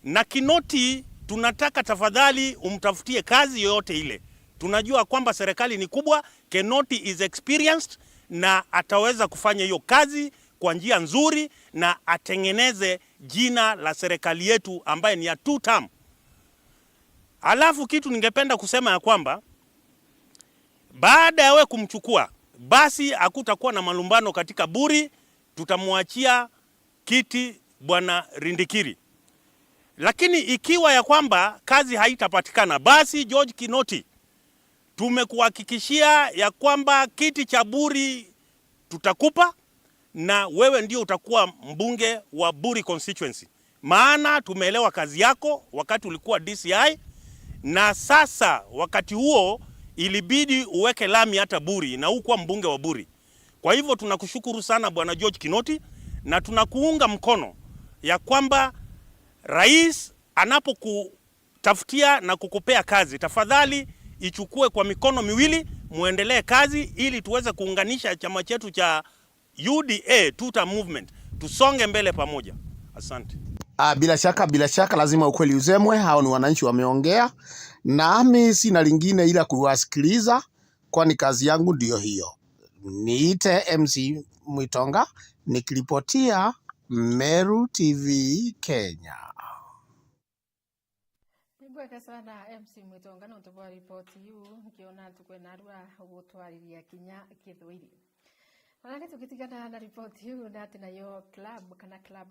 Na Kinoti tunataka tafadhali umtafutie kazi yoyote ile. Tunajua kwamba serikali ni kubwa, Kinoti is experienced na ataweza kufanya hiyo kazi kwa njia nzuri na atengeneze jina la serikali yetu ambaye ni ya 2 term. Alafu kitu ningependa kusema ya kwamba baada ya wewe kumchukua basi hakutakuwa na malumbano katika Buri, tutamuachia kiti bwana Rindikiri. Lakini ikiwa ya kwamba kazi haitapatikana basi George Kinoti tumekuhakikishia ya kwamba kiti cha Buri tutakupa na wewe ndio utakuwa mbunge wa Buri constituency. Maana tumeelewa kazi yako wakati ulikuwa DCI na sasa wakati huo ilibidi uweke lami hata Buri na ukuwa mbunge wa Buri. Kwa hivyo tunakushukuru sana bwana George Kinoti na tunakuunga mkono ya kwamba rais anapokutafutia na kukupea kazi tafadhali ichukue kwa mikono miwili muendelee kazi ili tuweze kuunganisha chama chetu cha UDA 2 term movement tusonge mbele pamoja. Asante. Bila shaka lazima ukweli uzemwe. Hao ni wananchi wameongea, nami sina lingine ila kuwasikiliza, kwani kazi yangu ndio hiyo. Niite MC Mwitonga nikiripotia Meru TV Kenya. Nibweka sana MC Mwitonga na utubwa ripoti yu nkiona tukwenarua ugutwariria kinya kithwiri. Wanake tukitigana na ripoti yu na ati nayo club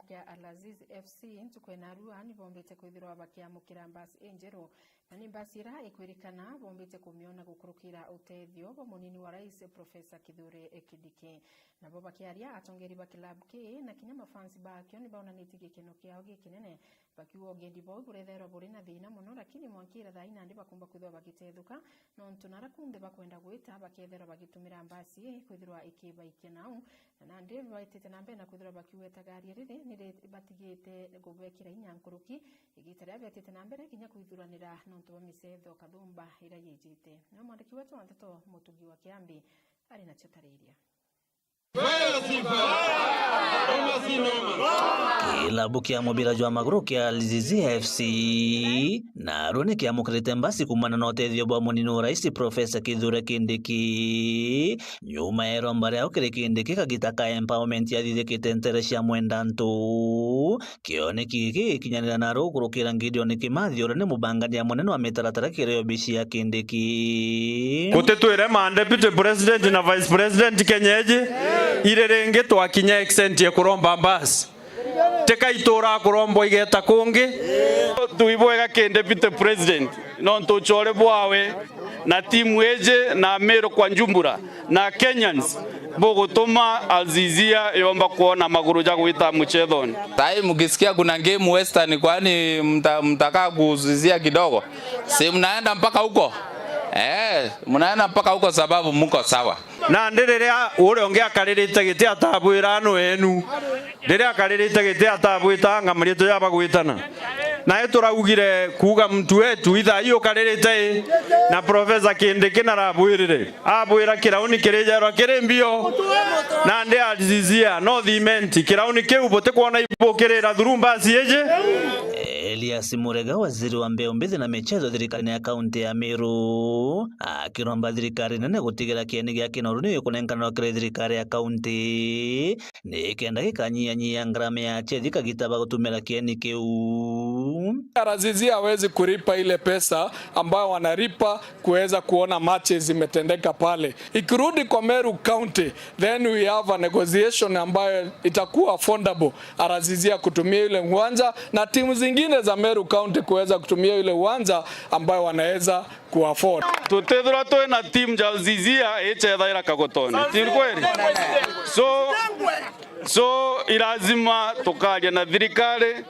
ya Al-Aziz FC tukwenarua ni bombete kwithirwa bakiamukira mbasi enjero na ni mbasira ikwirikana bombete kumiona gukurukira utethio bo munini wa rais Profesa Kithure Kindiki na bo bakiaria atongeri ba club ke na kinya mafansi bakyo ni baona nitige kino kiao gikinene bakiwa ogendi boy burethero buri na thina muno lakini mwankira thaina ndi bakumba kwithwa bagitethuka no ntunara kunde bakwenda gwita bakethera bagitumira mbasi kwithirwa ikibaike nau na ndi baitete nambe na kwithirwa bakiweta gari riri ni batigite gubekira inyankuruki igitara betete nambe kinya kwithuranira no ntu misetho kathumba ira yijite no mwandiki wetu Anteto Mutugi wa Kiambi ari na chatariria Kilabu kia mubira jwa maguru kia Lizizi FC na rune kia mukrete mbasi kumana na otethio bwa munino raisi Profesa Kithure Kindiki nyuma ya rombare au kire Kindiki kagitaka empowerment ya thithikite nteresha mwendantu kione kiki kinyanira na rugurukira Gideon Kimathi ore ne mubangania munene wa mitaratara kireo bishi ya Kindiki Kutetwire ma deputy president na vice president kenyeji irerenge twakinya extent ya kuromba mbasi teka itora kurombo igeta kungi tuibwega ke deputy president no ntuchore bwawe na timu eje na Meru kwa Njumbura na Kenyans bogotoma Azizia yomba kuona maguru ja kuita mchethoni. Tai mkisikia kuna game Western kwani mtaka kuzizia kidogo. Si mnaenda mpaka huko? Mnaenda mpaka huko sababu mko sawa. Na ndererea ure ongea karirite gite atabwira no enu. Nderea karirite gite atabwita ngamarito yaba gwitana. Na eturagugire kuga mtu wetu itha iyo karirite na Profesa Kindiki na rabwirire. Abwira kirauni kirejerwa kirembio. Na ndi Azizia no thimenti kirauni kiu bote kuona ibokirira thurumba cieje. Elias Murega waziri wa mbeo mbithi na michezo thirikari ya kaunti ya Meru akiromba thirikari nene gutigira kieni gia kinoru ni kunenkana kire thirikari ya kaunti ni kenda gikanyia ngrame ya chethi kagitaba gutumira kieni kiu. Azizia hawezi kulipa ile pesa ambayo wanalipa kuweza kuona matches zimetendeka pale. Ikirudi kwa Meru County, then we have a negotiation ambayo itakuwa affordable. Azizia kutumia ile uwanja na timu zingine za Meru County kuweza kutumia ile uwanja ambayo wanaweza kuafford. Tutethura toe na timu ja Azizia echethaira kagotoni. Timu kweli? So ilazima tukaria na thirikari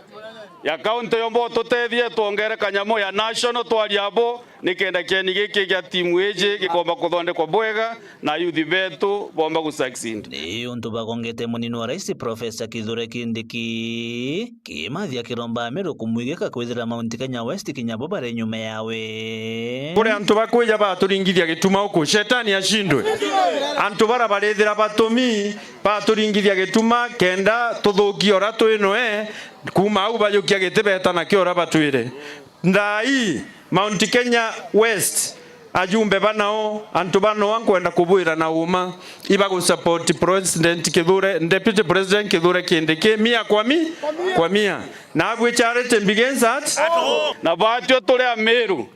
ya kaunti yombo tutethie tuongere kanyamo ya national twariabo nikenda kieni giki gia timu eje gikomba kuthondekwa bwega na youth betu bomba gusucceed. Ni untu bagongete munino wa rais Profesa Kithure Kindiki Kimathi akiromba Meru kumwigika kwithira Mount Kenya West kinyabo bare nyuma yawe. Kure antu bakwija baturingithia gituma uku shetani ashindwe. Antu bara barethira batumi baturingithia gituma kenda tuthukia ora twino kuma au bajukia gitebeta na kiora batwire ndai Mount Kenya West ajumbe banao antu bano wankwenda kubwira na uma iba ku support President Kithure Deputy President Kithure Kindiki mia kwa mia na abwe charity begins at na batyo tole Meru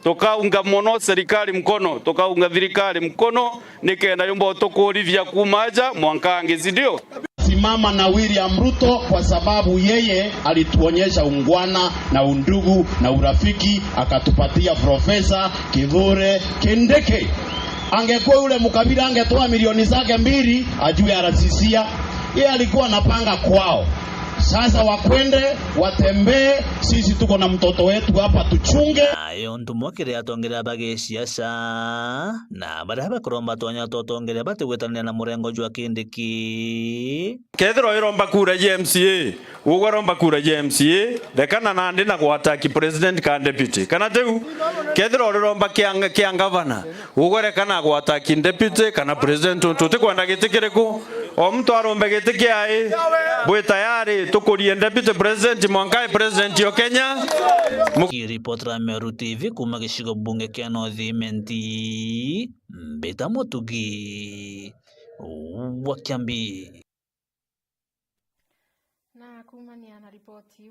tukaunga mono serikali mkono tukaunga thirikari mkono nikenda yombo tukurithia kumaja mwankangi sindio simama na William Ruto kwa sababu yeye alituonyesha ungwana na undugu na urafiki akatupatia Profesa Kithure Kindiki. Angekuwa yule mkabila angetoa milioni zake 2 ajue arasisia. Yeye alikuwa anapanga kwao. Sasa wakwende watembee, sisi tuko na mtoto wetu hapa tuchunge. Ayo ntumokire atongera bagesiasa na baraba kuromba tonya totongere bategwetana na murengo jwa Kindiki kethro iromba kura JMCA ugoromba kura JMCA dekana nandi na gwataki president ka deputy kana teu kethro iromba kia governor ugore kana gwataki deputy kana president tuti kwenda gitikireko o mtu arombe gitikia bwe tayari tukurie deputy president mwankai president yo Kenya. Kiripotera Meru TV kuma gishigo bunge kia North-Imenti Mbita Mutugi wa Kiambi. Na kumania na ripoti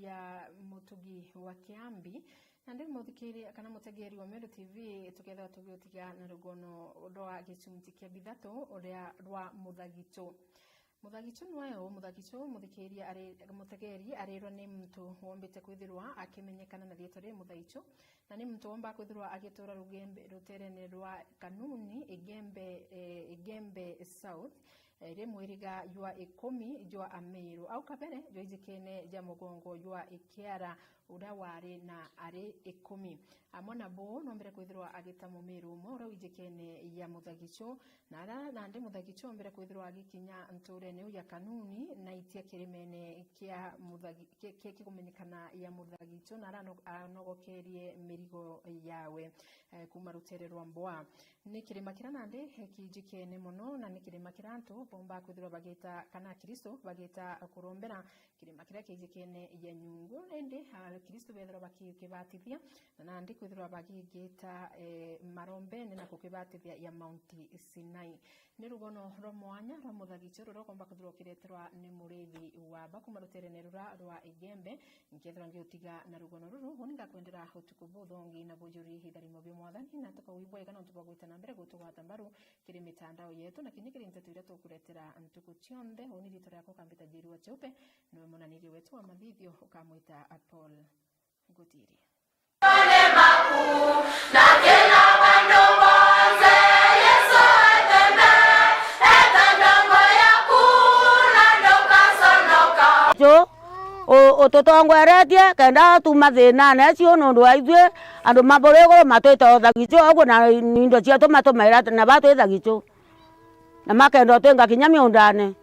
ya Mutugi wa Kiambi na ndi muthikiri kana mutegeri wa Meru TV tuketha tugiotiga na rugono rwa gicumti kia bithatu uria rwa muthagicho nwayo muthagicho muthikiria ari mutegeri arirwo ni mtu wombite kwithirwa akimenyekana na rietwa ria muthagicho na ni mtu womba kwithirwa agitura rugembe ruterene rwa kanuni Igembe South mwiriga jwa 10 jwa Ameru au kabere jwa ijikene ja mugongo jwa ikiara ura wari na ari 10 amona bo nombere kwithirwa agita Mumiru moro ijikene ya Muthagicho na ndi Muthagicho mbere kwithirwa agikinya nture ne ya kanuni na itia kirimene kia Muthagi kikumenyekana ya Muthagicho na anogokerie mirigo yawe kuma rutere rwa Mbwa ni kirima kiranande kijikene muno na ni kirima kiranto bomba kwithirwa bagita kana Kristo bagita kurombera kirima kira kijikene ya Nyungu ende Kristo bethera bakibatithia na ndi kwithirwa bagigita marombe na kukibatithia ya Mount Sinai ni rugono rwa mwanya rwa Muthagicho rukomba kwithirwa kireterwa ni murithi wa bakuma rutere ne rwa Igembe nkethira ngiotiga na rugono ruru honinga kwendera utuku buthongi na bujuri hidarimo byo mwathani na tukawibwa kana tubagwita na mbere gutugwata mbaru kiri mitandao yetu na kinyikiri ntetu ira tukuretera ntuku tionde honi ritora yako kambita jirua cheupe no monaniri wetu wa mavivyo ukamwita Paul Gutiri Ototongweretie kenda tumathina na cio nundu aithwe andu maborego matwita Thagicho ogo na nindo cia tumatumira na batu Thagicho na makenda twenga kinya miundane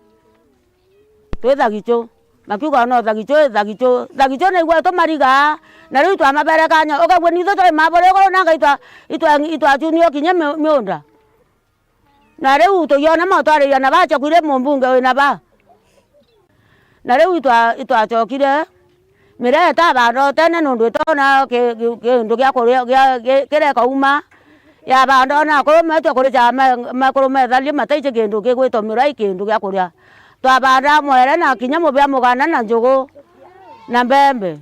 twi Thagicho makiuga no Thagicho na igwe tumariga na riu twa maberekanya ogagwe nitho twa maborego na ngaitwa itwa junio kinya miunda na riu tuyona matwariya na bacha kwire mumbunge wina ba na riu itwachokire mireta bando tene nundu itona kindu gya kuria kireka uma ya bando na kurumetwe kuri cha makurumethalie mataiche kindu kigwitwo mirai kindu gya kuria twabanda mwere na kinya mubya mugana na njugu na mbembe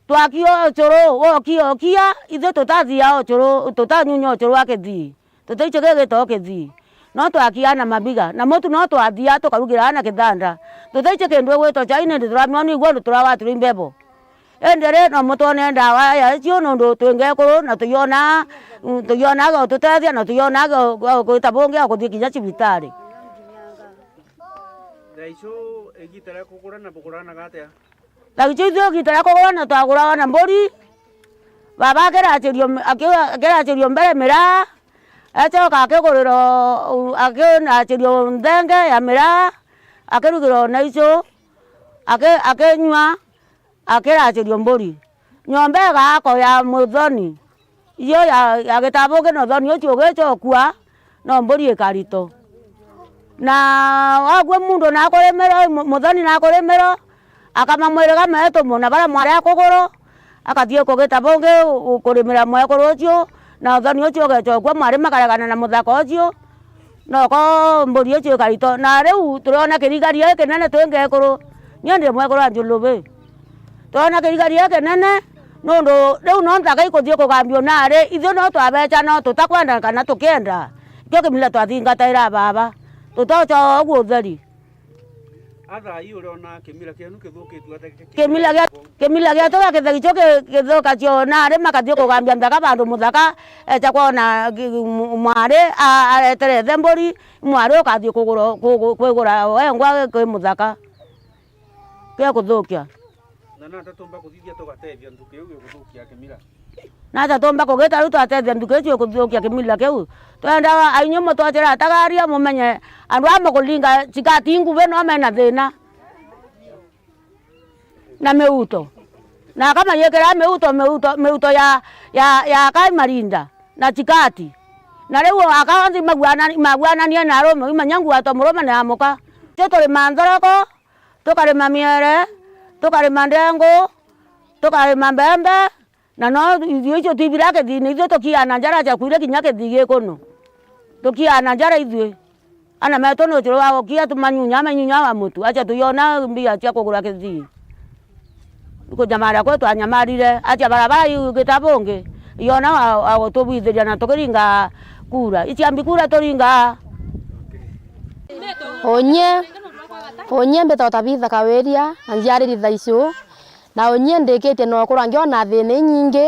twakio churu wokio kia ithe tutathia churu tutanyunya churu akithii tutaiche gigito kithii no twakia na mabiga na mutu no twathia tukarugira na kithanda tutaiche kindu gwito chaine ndituramwa ni igwa turawa turi mbebo endere no mutone ndawa ya cio nundu twenge kuru na tuyona go tutethia na tuyona go kutabonge akuthie kinya cibitari Thaicho egitara kugura na bugurana gatia Thaicho ithu gitara kugura na twagura na mburi baba kerachirio mbere mira achoka akiguriro akinachirio ndenge ya mira akirugiro na icio akinywa akirachirio mburi nyombe gako ya muthoni iyo ya gitabuge no thoni ucio gicokua no mburi ikarito na wagwe mundu na kurimero muthoni na kurimero akamamwiriga meto muna bara mwari akuguro akathie kugitabuge kurimira mwekuru ucio na thoni ucio gicokua mwari makaregana na muthako ucio no ko mburi ucio ikarito na riu turona kirigaria kinene twingekuru nyende mwekuru anjulubi tona kirigaria kinene nundu riu no ntaka ikuthie kugambio nare ithu no twabecha no tutakwenda kana tukienda ikio kimila twathingataira baba tutocho oguo utheri atha iyo urona kimila kianu kithukitu kimila gia tuga Kithagicho kithuka cio nare makathie kugambia nthaka bandu muthaka echa kwona mwari areterete mburi mwari ukathie kwigura wengwa kwi muthaka kia kuthukia na tatomba kuthithia tugatethia nduke uyo kuthukia kimila na tatomba kugita riu twatethia nduke ucio kuthukia kimila kiu twenda ainyu mutwachira tagaria mumenye andu amakulinga chikati nguve no mena thina na meuto na kama yekera meuto ya kai marinda na chikati na riu akaanzi magwana ni na romo imanyangu atomuroma na amoka totore manzarako tukarima miere tukarima ndengu tukarima mbembe na no ithio icio tibirake thini ithio tukiana njara cha kuire kinya kithigi kuno tukiana njara ithio ana meto no chiro wa kia tumanyunya wa mutu acha tuyona mbia cia kugura kithigi uko jamara kwetu anyamarire acha barabara yu gitabonge yona wa tubithiria na tukiringa kura ichiambi kura turinga onye mbeto tabitha kaweria anjiariri Thaicho na onye ndikite no kura ngiona thini nyingi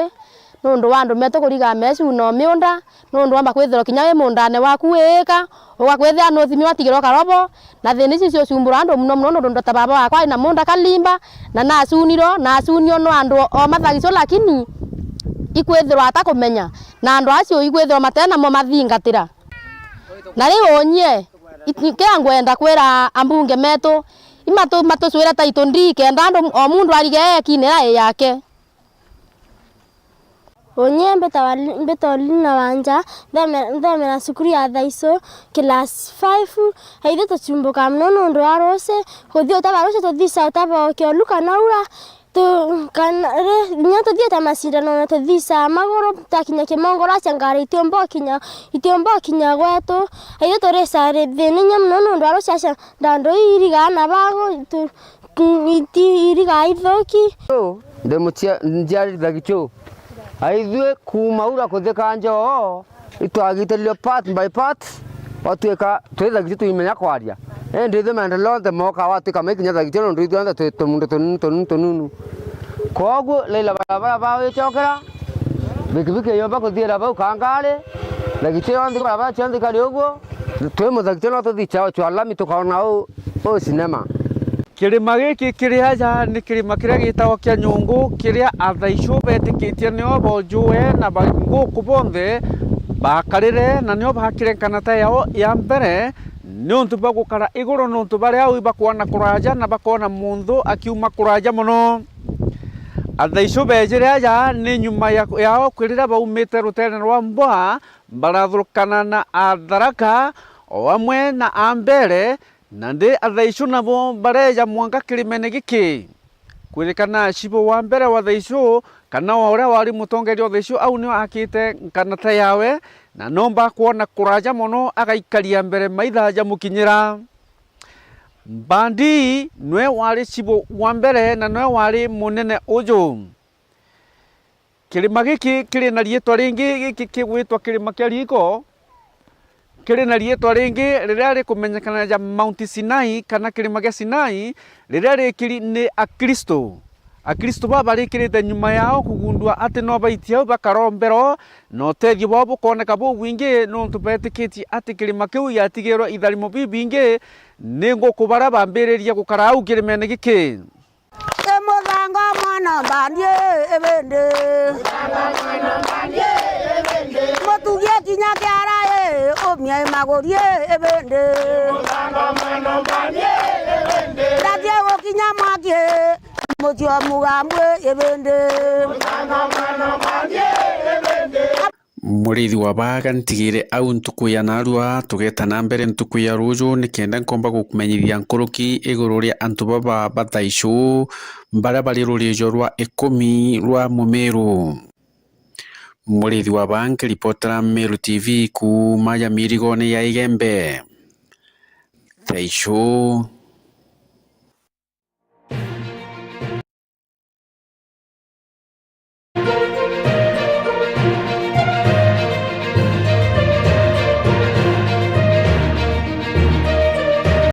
nundu wandu meto kuriga mesu no miunda nundu amba kwithira kinya we mundane waku wika ugakwithia no thimi watigiro karobo na thini cio cumbura andu muno muno nundu ta baba wakwa ina munda kalimba na nasunio no andu o mathagico lakini ikwithirwa atakumenya na andu acio ikwithirwa matena mo mathingatira na riu onye ikia ngwenda kwira ambunge metu imatu swira taito ndike ndandu o mundu arige kinera yake onye mbeta lina wanja ndamera sukuru ya thaiso class 5 haithe tuchumbuka mnono ndo arose hothio tabarose tuthisa tabo ke luka naura tu kanare nyato dia tamasindano na tuthisa magoro takinya ke mongora changara itiombo kinya gwetu haithe toresa thininya mnono ndo arose asha ndando iriga na bago tu iriga ithoki ndemutia njari dhagicho aithwe kumaura kuthika njoo itwagitelio part by part watuika twetha gitu imenya kwaria ndithe maendeleo the moka watuika mekinya thagitio ndo ithuanda tumundu tonunu koguo leila barabara bawe chokera bikibiki yomba kuthiira bau kangare thagitio ndi barabara chandi kali uguo twe muthagitio no tuthicha chwalami tukaona o sinema kirima giki kiria ja ni kirima kiria gitagwo kia nyungu kiria athaicu betikitie nio bonjue na banguku bonthe bakarire na nio bakire kanata yao ya mbere nuntu bagukara iguru nuntu baria au bakuona kuraja na bakona mundu akiuma kuraja muno athaicu bejire ja ni nyuma yao kwirira baumite rutene rwa mbwa barathurukana na atharaka o amwe na ambere nande athaicu nabo bareja mwanga kirimene giki kwirikana cibo wa mbere wa thaicu kana ora wari mutongeria thaicu au ni akite kanata yawe na nomba kuona kuraja muno agaikaria mbere maithaja mukinyira bandi nwe wari cibo wa mbere na nwe wari munene uju kirima giki kiri na rietwa ringi giki kigwitwa kirima kia riko kiri na rietwa ringi riria rikumenyekana ja Mount Sinai kana kirima gia Sinai riria rikiri ni Akristo baba rikirite nyuma yao kugundua ati no baitia bakarombero no tethio babo koneka bo wingi no tubetikitie ati kirima kiu yatigirwo itharimo bibingi ningo kubara bambiriria gukara au kirimene giki Muthango mwana mbandie ebende mutugie kinya kiara omia magorie ebende ndathie gukinya mwakie mutio mugamwe ebende murithi wa baga ntigire au ntuku ya narua tugeta na mbere ntuku ya ruju nikenda nkomba gukumenyithia nkuruki iguru ria antu baba bathaicu baria bari rurijo rwa 10 rwa Mumiru. Murithi wa banki ripotera Meru TV kuma ya mirigone ya Igembe. Thaicu